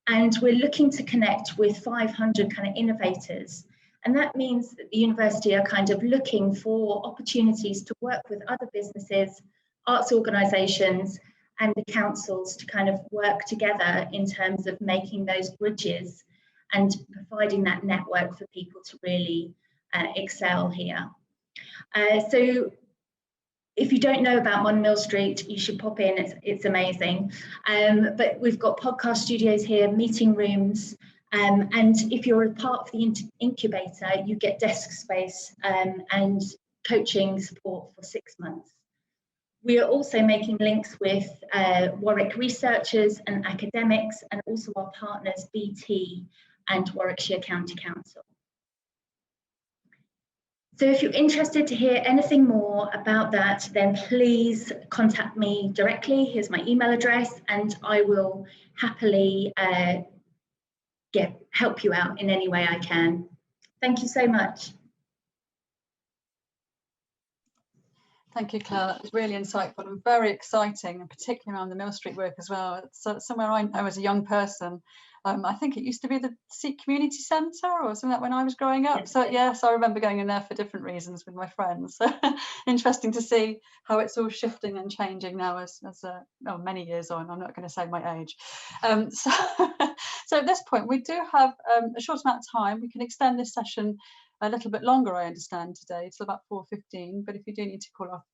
and we're looking to connect with 500 kind of innovators, and that means that the university are kind of looking for opportunities to work with other businesses, arts organisations, and the councils to kind of work together in terms of making those bridges and providing that network for people to really excel here. So if you don't know about 1 Mill Street, you should pop in, it's amazing. But we've got podcast studios here, meeting rooms, and if you're a part of the incubator, you get desk space and coaching support for 6 months. We are also making links with Warwick researchers and academics, and also our partners BT and Warwickshire County Council. So if you're interested to hear anything more about that, then please contact me directly. Here's my email address, and I will happily help you out in any way I can. Thank you so much.
Thank you, Claire. That was really insightful and very exciting, and particularly around the Mill Street work as well. It's somewhere I know as a young person. I think it used to be the Seek Community Centre or something like that when I was growing up. So yes, I remember going in there for different reasons with my friends. So interesting to see how it's all shifting and changing now as many years on. I'm not going to say my age. So at this point, we do have a short amount of time. We can extend this session a little bit longer, I understand, today, till about 4:15. But if you do need to call off,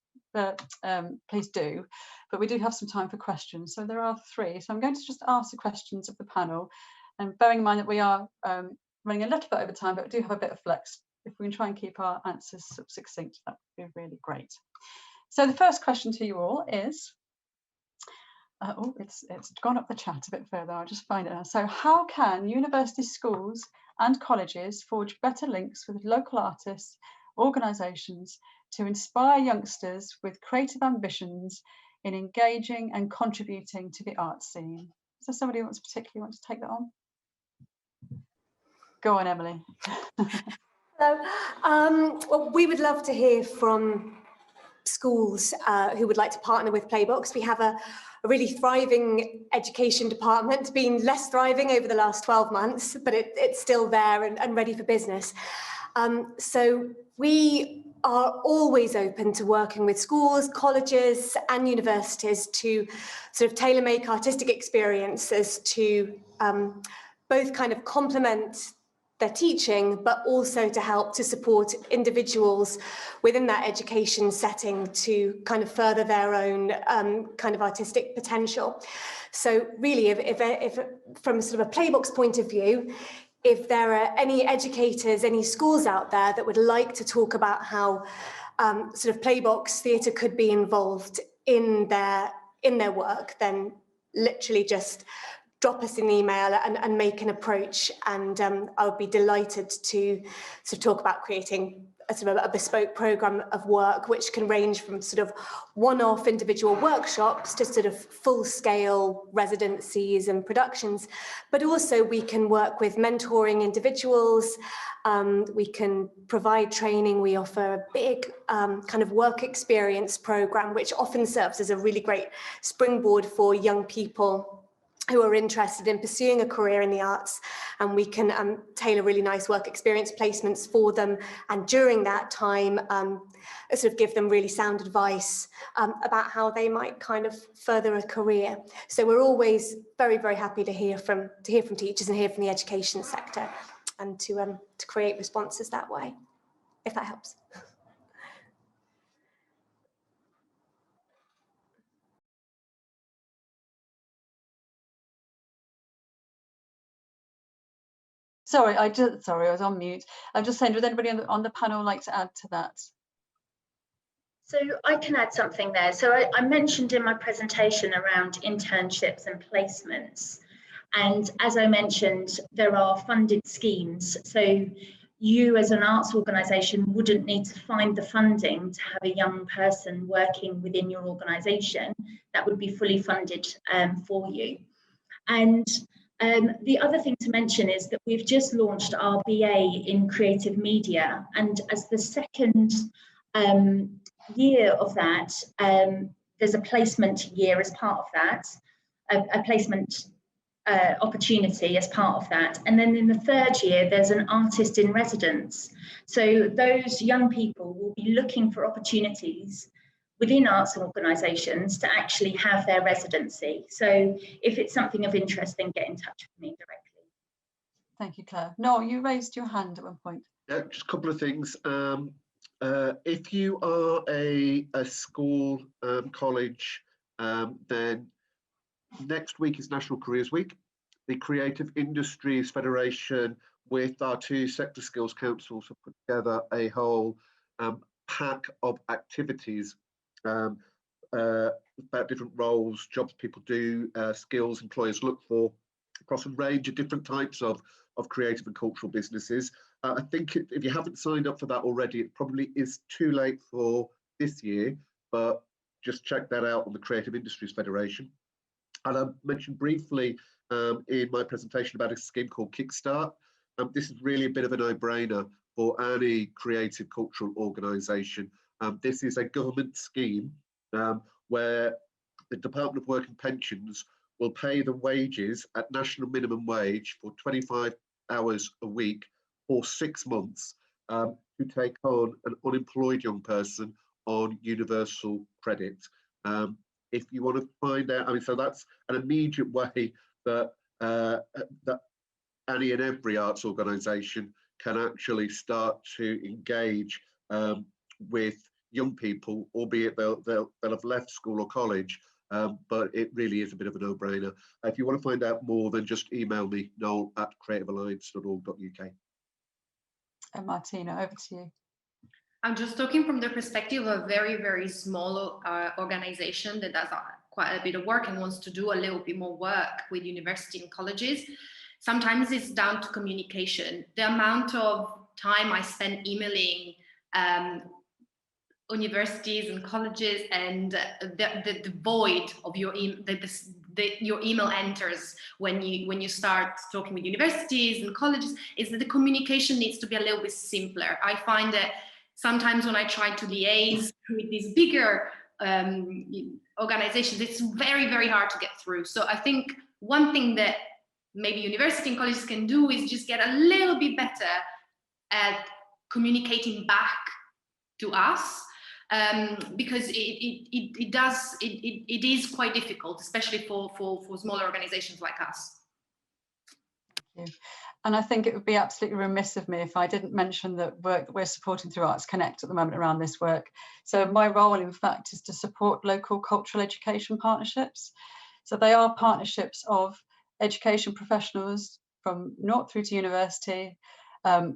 please do. But we do have some time for questions. So there are 3. So I'm going to just ask the questions of the panel, and bearing in mind that we are running a little bit over time, but we do have a bit of flex. If we can try and keep our answers succinct, that would be really great. So the first question to you all is, it's gone up the chat a bit further. I'll just find it now. So how can university schools and colleges forge better links with local artists, organisations, to inspire youngsters with creative ambitions in engaging and contributing to the arts scene? Is there somebody who particularly wants to take that on? Go on, Emily.
Hello. Well, we would love to hear from schools who would like to partner with Playbox. We have a really thriving education department, been less thriving over the last 12 months, but it's still there and ready for business. So we are always open to working with schools, colleges and universities to sort of tailor-make artistic experiences to both kind of complement their teaching, but also to help to support individuals within that education setting to kind of further their own kind of artistic potential. So really, if from sort of a Playbox point of view, if there are any educators, any schools out there that would like to talk about how sort of Playbox theatre could be involved in their work, then literally just drop us an email and make an approach, and I would be delighted to sort of talk about creating a sort of a bespoke programme of work, which can range from sort of one-off individual workshops to sort of full-scale residencies and productions. But also we can work with mentoring individuals, we can provide training, we offer a big kind of work experience programme, which often serves as a really great springboard for young people who are interested in pursuing a career in the arts, and we can tailor really nice work experience placements for them, and during that time sort of give them really sound advice about how they might kind of further a career. So we're always very, very happy to hear from teachers and hear from the education sector, and to create responses that way, if that helps.
Sorry, I was on mute. I'm just saying, would anybody on the panel like to add to that?
So I can add something there. So I mentioned in my presentation around internships and placements. And as I mentioned, there are funded schemes. So you as an arts organisation wouldn't need to find the funding to have a young person working within your organisation. That would be fully funded for you. And the other thing to mention is that we've just launched our BA in creative media, and as the second year of that, there's a placement year as part of that, a placement opportunity as part of that, and then in the third year there's an artist in residence. So those young people will be looking for opportunities within arts organisations to actually have their residency. So if it's something of interest, then get in touch with me directly.
Thank you, Claire. Noel, you raised your hand at one point.
Yeah, just a couple of things. If you are a school, college, then next week is National Careers Week. The Creative Industries Federation with our two sector skills councils have put together a whole pack of activities about different roles, jobs people do, skills employers look for across a range of different types of creative and cultural businesses. I think if you haven't signed up for that already, it probably is too late for this year, but just check that out on the Creative Industries Federation. And I mentioned briefly in my presentation about a scheme called Kickstart. This is really a bit of a no-brainer for any creative cultural organisation. This is a government scheme where the Department of Work and Pensions will pay the wages at national minimum wage for 25 hours a week for 6 months to take on an unemployed young person on universal credit. If you want to find out, I mean, so that's an immediate way that that any and every arts organisation can actually start to engage with young people, albeit they'll have left school or college, but it really is a bit of a no-brainer. If you want to find out more, then just email me, noel@creativealliance.org.uk.
And Martina, over to you.
I'm just talking from the perspective of a very, very small organization that does quite a bit of work and wants to do a little bit more work with universities and colleges. Sometimes it's down to communication. The amount of time I spend emailing universities and colleges, and the void of your your email enters when you start talking with universities and colleges, is that the communication needs to be a little bit simpler. I find that sometimes when I try to liaise with these bigger organizations, it's very, very hard to get through. So I think one thing that maybe university and colleges can do is just get a little bit better at communicating back to us, because it is quite difficult, especially for smaller organizations like us.
Thank you. And I think it would be absolutely remiss of me if I didn't mention the work that we're supporting through Arts Connect at the moment around this work. So my role, in fact, is to support local cultural education partnerships. So they are partnerships of education professionals from naught through to university,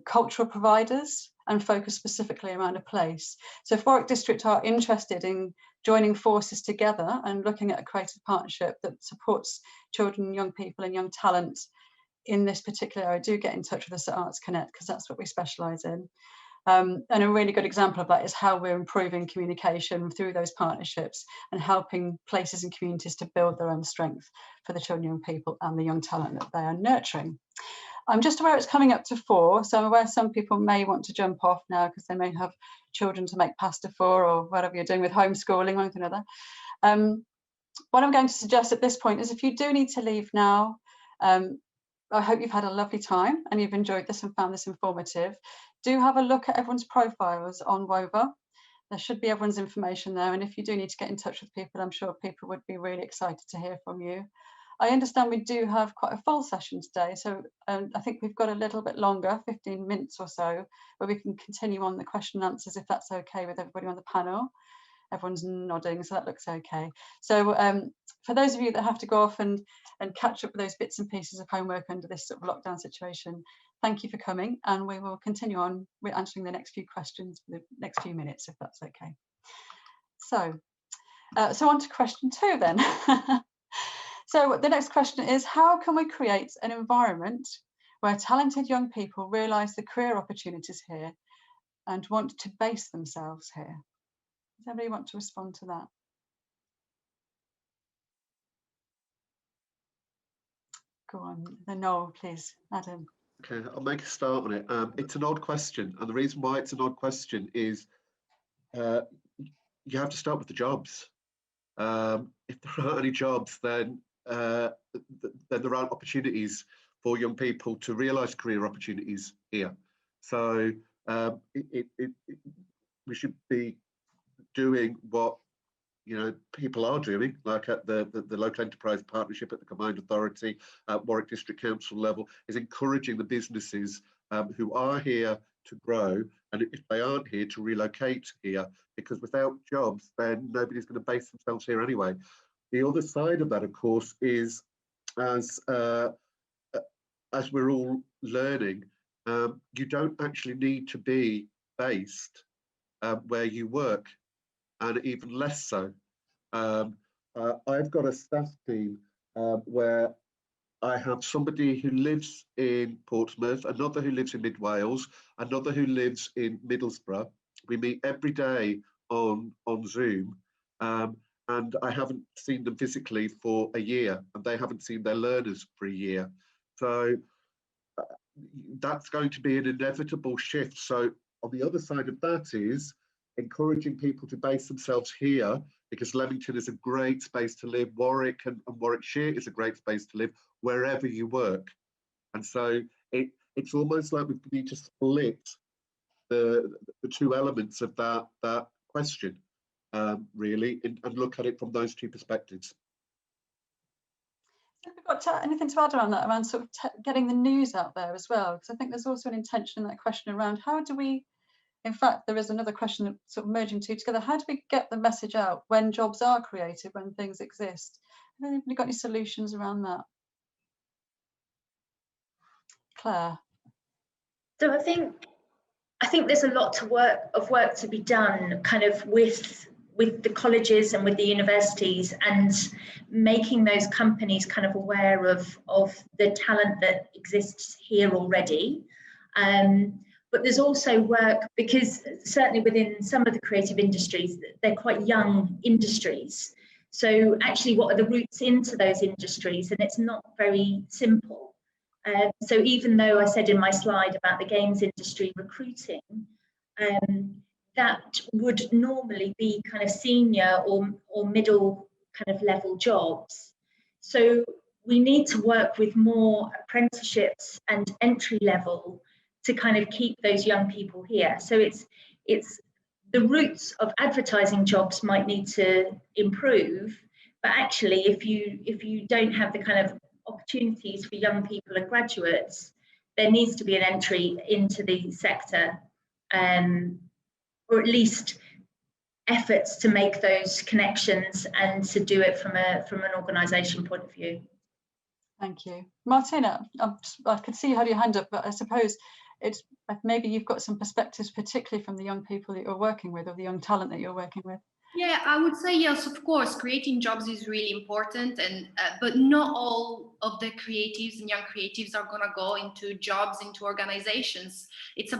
cultural providers, and focus specifically around a place. So if Warwick District are interested in joining forces together and looking at a creative partnership that supports children, young people and young talent in this particular area, do get in touch with us at Arts Connect, because that's what we specialise in. And a really good example of that is how we're improving communication through those partnerships and helping places and communities to build their own strength for the children, young people and the young talent that they are nurturing. I'm just aware it's coming up to 4, so I'm aware some people may want to jump off now because they may have children to make pasta for, or whatever you're doing with homeschooling, one thing or another. What I'm going to suggest at this point is, if you do need to leave now, I hope you've had a lovely time and you've enjoyed this and found this informative. Do have a look at everyone's profiles on Wova. There should be everyone's information there, and if you do need to get in touch with people, I'm sure people would be really excited to hear from you. I understand we do have quite a full session today, so I think we've got a little bit longer, 15 minutes or so, where we can continue on the question and answers, if that's okay with everybody on the panel. Everyone's nodding, so that looks okay. So for those of you that have to go off and catch up with those bits and pieces of homework under this sort of lockdown situation, thank you for coming, and we will continue on with answering the next few questions for the next few minutes, if that's okay. So on to question 2 then. So the next question is, how can we create an environment where talented young people realise the career opportunities here and want to base themselves here? Does anybody want to respond to that? Go on, then Noel, please, Adam.
Okay, I'll make a start on it. It's an odd question, and the reason why it's an odd question is you have to start with the jobs. If there aren't any jobs, then there aren't opportunities for young people to realise career opportunities here. So we should be doing what people are doing, like at the local enterprise partnership at the Combined Authority at Warwick District Council level, is encouraging the businesses who are here to grow, and if they aren't here, to relocate here, because without jobs, then nobody's going to base themselves here anyway. The other side of that, of course, is as we're all learning, you don't actually need to be based where you work, and even less so. I've got a staff team where I have somebody who lives in Portsmouth, another who lives in Mid Wales, another who lives in Middlesbrough. We meet every day on Zoom, and I haven't seen them physically for a year, and they haven't seen their learners for a year. So that's going to be an inevitable shift. So on the other side of that is encouraging people to base themselves here, because Leamington is a great space to live. Warwick and Warwickshire is a great space to live wherever you work. And so it's almost like we need to split the two elements of that question, really, and look at it from those two perspectives.
Have we got anything to add around that, around sort of getting the news out there as well? Because I think there's also an intention in that question around how do we, in fact, there is another question that sort of merging two together. How do we get the message out when jobs are created, when things exist? Have anybody got any solutions around that? Claire.
So I think there's a lot of work to be done, kind of with the colleges and with the universities, and making those companies kind of aware of the talent that exists here already. But there's also work, because certainly within some of the creative industries, they're quite young industries. So actually, what are the routes into those industries? And it's not very simple. So even though I said in my slide about the games industry recruiting, that would normally be kind of senior or middle kind of level jobs. So we need to work with more apprenticeships and entry level to kind of keep those young people here. So it's the routes of advertising jobs might need to improve, but actually if you don't have the kind of opportunities for young people and graduates, there needs to be an entry into the sector, or at least efforts to make those connections and to do it from an organisation point of view.
Thank you. Martina, I could see you had your hand up, but I suppose it's maybe you've got some perspectives, particularly from the young people that you're working with, or the young talent that you're working with.
Yeah, I would say yes, of course, creating jobs is really important, and but not all of the creatives and young creatives are gonna go into jobs, into organizations. It's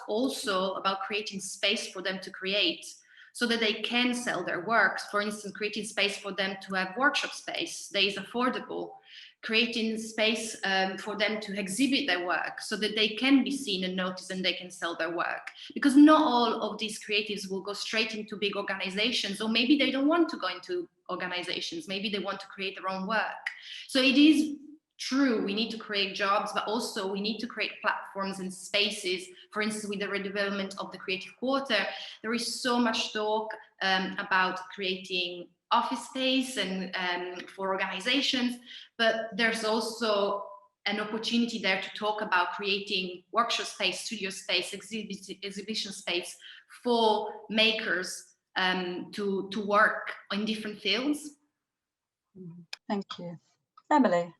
also about creating space for them to create, so that they can sell their works. For instance, creating space for them to have workshop space that is affordable, creating space for them to exhibit their work so that they can be seen and noticed and they can sell their work. Because not all of these creatives will go straight into big organizations, or maybe they don't want to go into organizations. Maybe they want to create their own work. So it is true, we need to create jobs, but also we need to create platforms and spaces. For instance, with the redevelopment of the Creative Quarter, there is so much talk about creating office space and for organizations, but there's also an opportunity there to talk about creating workshop space, studio space, exhibition space for makers to work in different fields.
Thank you. Emily.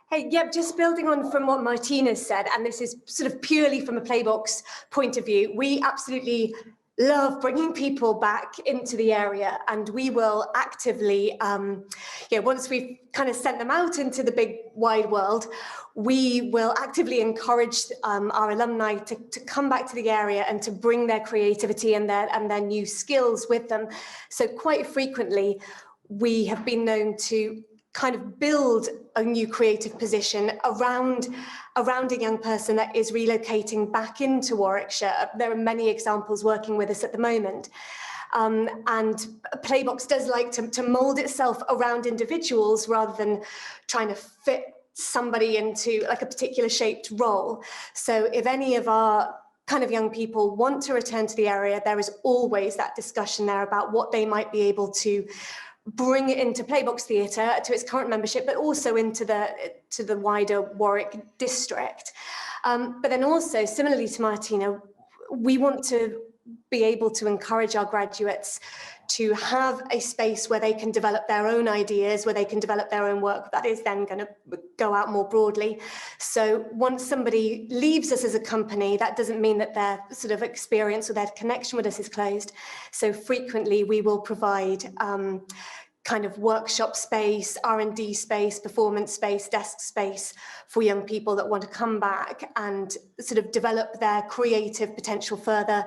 Hey, yep, just building on from what Martina said, and this is sort of purely from a Playbox point of view, we absolutely love bringing people back into the area, and we will actively, once we've kind of sent them out into the big wide world, we will actively encourage our alumni to come back to the area and to bring their creativity and their new skills with them. So quite frequently, we have been known to kind of build a new creative position around a young person that is relocating back into Warwickshire. There are many examples working with us at the moment. And Playbox does like to mould itself around individuals rather than trying to fit somebody into like a particular shaped role. So if any of our kind of young people want to return to the area, there is always that discussion there about what they might be able to bring it into Playbox Theatre, to its current membership, but also into the wider Warwick district. But then also, similarly to Martina, we want to be able to encourage our graduates to have a space where they can develop their own ideas, where they can develop their own work that is then going to go out more broadly. So once somebody leaves us as a company, that doesn't mean that their sort of experience or their connection with us is closed. So frequently we will provide kind of workshop space, R&D space, performance space, desk space for young people that want to come back and sort of develop their creative potential further.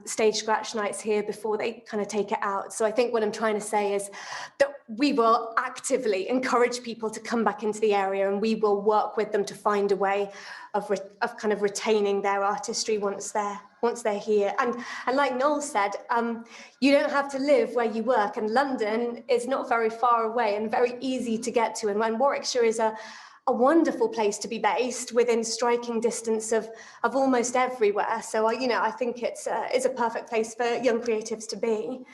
Stage scratch nights here before they kind of take it out. So I think what I'm trying to say is that we will actively encourage people to come back into the area, and we will work with them to find a way of kind of retaining their artistry once they're here. And like Noel said, you don't have to live where you work, and London is not very far away and very easy to get to. And when Warwickshire is a wonderful place to be based within striking distance of almost everywhere. So I think it's a perfect place for young creatives to be.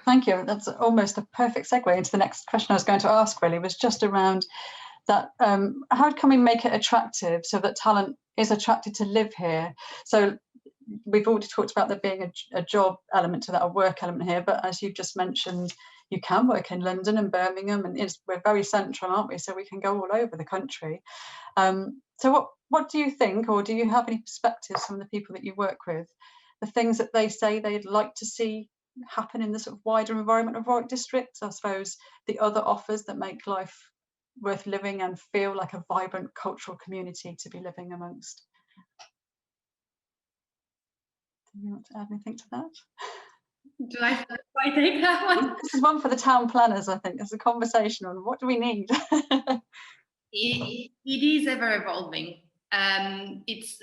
Thank you. That's almost a perfect segue into the next question I was going to ask, really, was just around that. How can we make it attractive so that talent is attracted to live here? So we've already talked about there being a job element to that, a work element here, but as you've just mentioned, you can work in London and Birmingham, and we're very central, aren't we? So we can go all over the country. So what do you think, or do you have any perspectives from the people that you work with, the things that they say they'd like to see happen in the sort of wider environment of Warwick District? I suppose the other offers that make life worth living and feel like a vibrant cultural community to be living amongst. Do you want to add anything to that?
Do I take that one?
This is one for the town planners, I think. There's a conversation on what do we need.
It is ever evolving. It's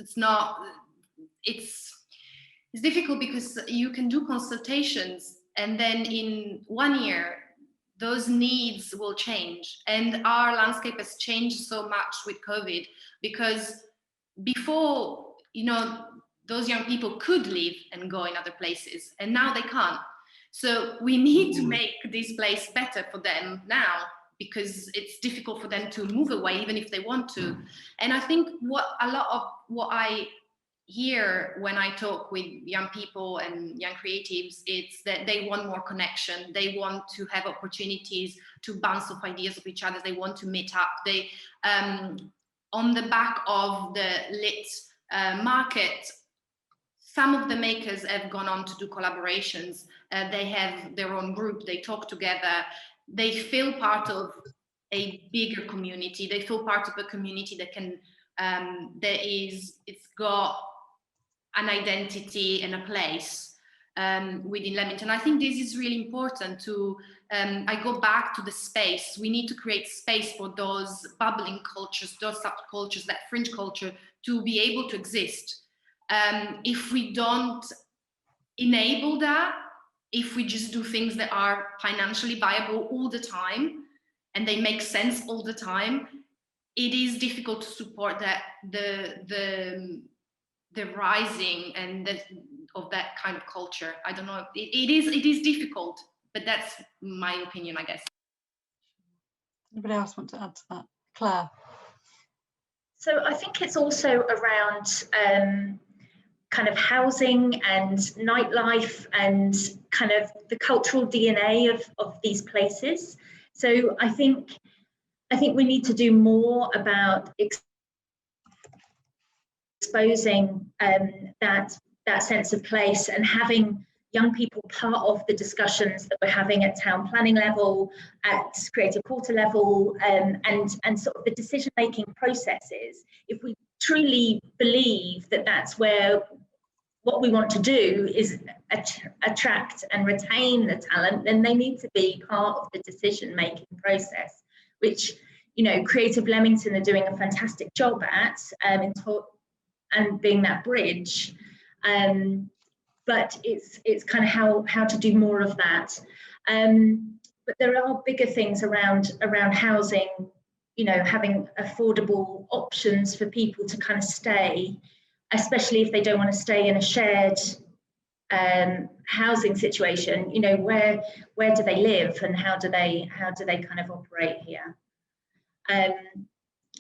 difficult because you can do consultations, and then in 1 year those needs will change, and our landscape has changed so much with COVID, because before, those young people could live and go in other places, and now they can't. So we need to make this place better for them now, because it's difficult for them to move away even if they want to. And I think a lot of what I hear when I talk with young people and young creatives, it's that they want more connection. They want to have opportunities to bounce off ideas of each other. They want to meet up. on the back of the lit market, some of the makers have gone on to do collaborations. They have their own group, they talk together, they feel part of a bigger community, they feel part of a community that can, it's got an identity and a place within Leamington. I think this is really important to, I go back to the space. We need to create space for those bubbling cultures, those subcultures, that fringe culture to be able to exist. If we don't enable that, if we just do things that are financially viable all the time and they make sense all the time, it is difficult to support that the rising and of that kind of culture. I don't know. It is difficult, but that's my opinion, I guess.
Anybody else want to add to that? Claire?
So I think it's also around kind of housing and nightlife and kind of the cultural DNA of these places. So I think we need to do more about exposing that sense of place and having young people part of the discussions that we're having at town planning level, at creative quarter level, and sort of the decision-making processes. If we truly believe that that's where what we want to do is attract and retain the talent, then they need to be part of the decision-making process, which, you know, Creative Leamington are doing a fantastic job at, and being that bridge. But it's kind of how to do more of that. But there are bigger things around housing, you know, having affordable options for people to kind of stay, especially if they don't want to stay in a shared housing situation. You know, where do they live and how do they kind of operate here?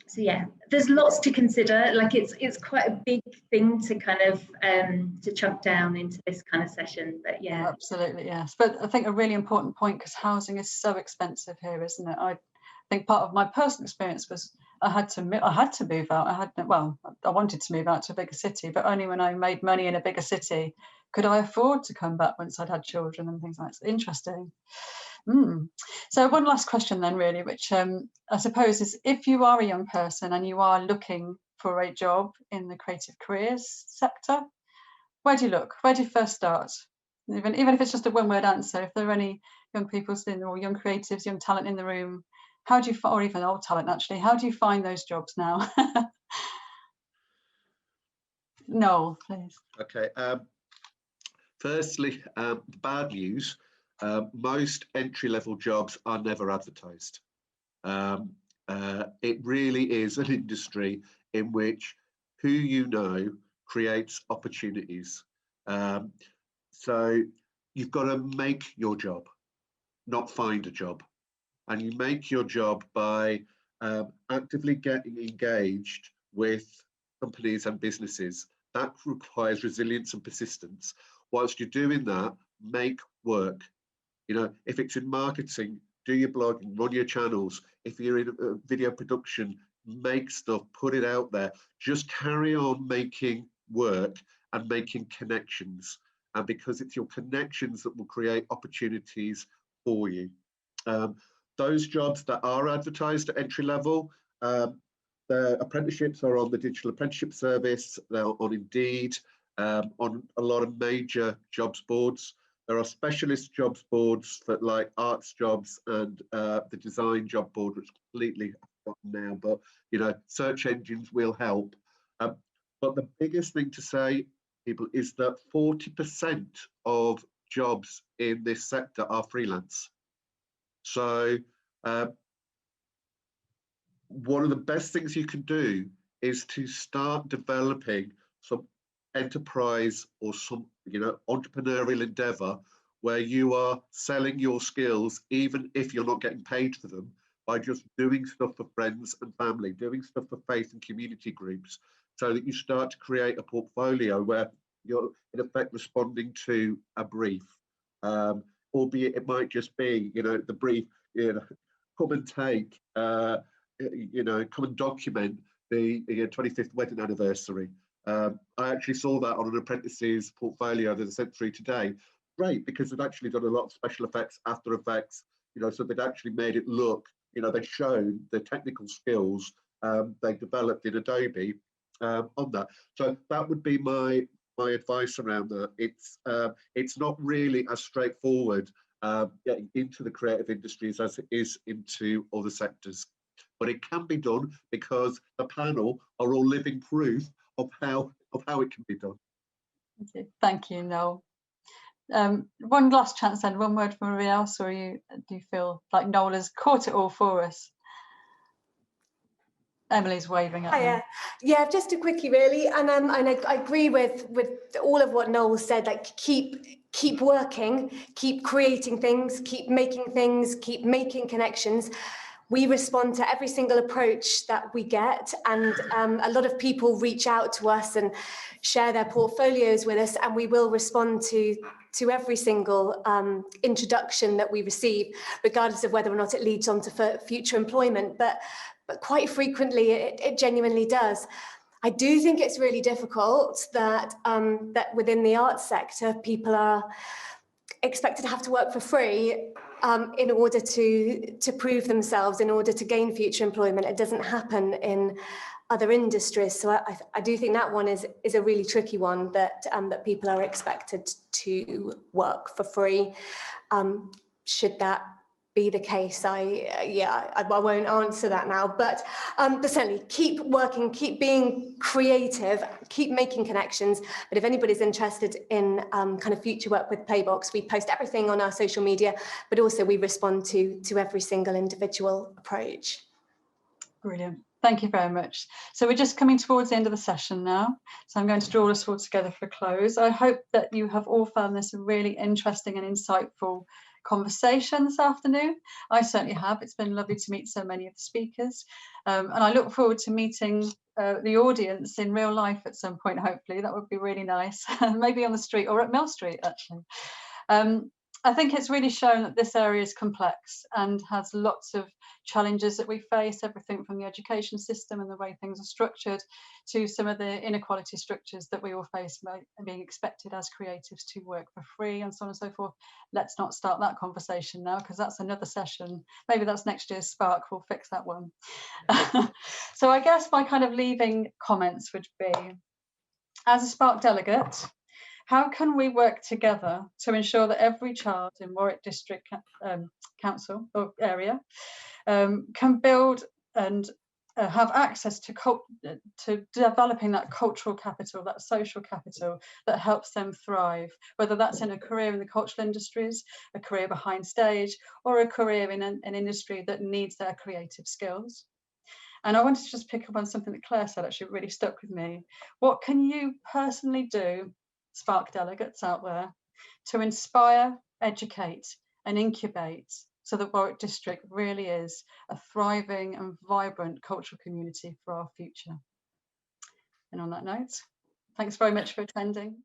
So yeah, there's lots to consider. Like it's quite a big thing to kind of to chunk down into this kind of session. But yeah,
absolutely, yes. But I think a really important point, because housing is so expensive here, isn't it? I think part of my personal experience was I had to move out. I wanted to move out to a bigger city, but only when I made money in a bigger city could I afford to come back once I'd had children and things like that. It's interesting. So one last question then, really, which I suppose is, if you are a young person and you are looking for a job in the creative careers sector, where do you look? Where do you first start? Even if it's just a one-word answer, if there are any young people or young creatives, young talent in the room, how do you, or even old talent actually, how do you find those jobs now? Noel, please.
Okay. Firstly, the bad news. Most entry-level jobs are never advertised. It really is an industry in which who you know creates opportunities. So you've got to make your job, not find a job. And you make your job by actively getting engaged with companies and businesses. That requires resilience and persistence. Whilst you're doing that, make work. You know, if it's in marketing, do your blogging, run your channels. If you're in video production, make stuff, put it out there. Just carry on making work and making connections. And because it's your connections that will create opportunities for you. Those jobs that are advertised at entry level, the apprenticeships are on the Digital Apprenticeship Service, they're on Indeed, on a lot of major jobs boards. There are specialist jobs boards for like arts jobs and the design job board, which is completely forgotten now, but you know, search engines will help. But the biggest thing to say, people, is that 40% of jobs in this sector are freelance. So one of the best things you can do is to start developing some enterprise or some, you know, entrepreneurial endeavor where you are selling your skills, even if you're not getting paid for them, by just doing stuff for friends and family, doing stuff for faith and community groups, so that you start to create a portfolio where you're in effect responding to a brief, albeit it might just be, you know, the brief, you know, come and take, you know, come and document the 25th wedding anniversary. I actually saw that on an apprentice's portfolio that I sent through today. Great, because they've actually done a lot of special effects, after effects, so they've actually made it look, they've shown the technical skills they developed in Adobe on that. So that would be my advice around that. It's not really as straightforward getting into the creative industries as it is into other sectors, but it can be done because the panel are all living proof of how it can be done.
Thank you, Noel. One last chance then, one word from everybody else, or do you feel like Noel has caught it all for us? Emily's waving at me.
Yeah, just to quickly really, and I agree with all of what Noel said, like keep working, keep creating things, keep making connections. We respond to every single approach that we get, and a lot of people reach out to us and share their portfolios with us, and we will respond to every single introduction that we receive, regardless of whether or not it leads on to future employment. But quite frequently, it genuinely does. I do think it's really difficult that that within the arts sector, people are expected to have to work for free in order to prove themselves, in order to gain future employment. It doesn't happen in other industries. So I do think that one is a really tricky one, that that people are expected to work for free. Should that be the case, I won't answer that now, but certainly keep working, keep being creative, keep making connections. But if anybody's interested in kind of future work with Playbox, we post everything on our social media, but also we respond to every single individual approach.
Brilliant. Thank you very much. So we're just coming towards the end of the session now. So I'm going to draw us all together for a close. I hope that you have all found this a really interesting and insightful conversation this afternoon. I certainly have. It's been lovely to meet so many of the speakers. And I look forward to meeting the audience in real life at some point, hopefully. That would be really nice. Maybe on the street or at Mill Street, actually. I think it's really shown that this area is complex and has lots of challenges that we face, everything from the education system and the way things are structured to some of the inequality structures that we all face by being expected as creatives to work for free and so on and so forth. Let's not start that conversation now, because that's another session. Maybe that's next year's Spark, we'll fix that one. So I guess my kind of leaving comments would be, as a Spark delegate, how can we work together to ensure that every child in Warwick District Council or area can build and have access to developing that cultural capital, that social capital that helps them thrive, whether that's in a career in the cultural industries, a career behind stage, or a career in an industry that needs their creative skills. And I wanted to just pick up on something that Claire said, actually really stuck with me. What can you personally do, Spark delegates out there, to inspire, educate and incubate so that Warwick District really is a thriving and vibrant cultural community for our future? And on that note, thanks very much for attending.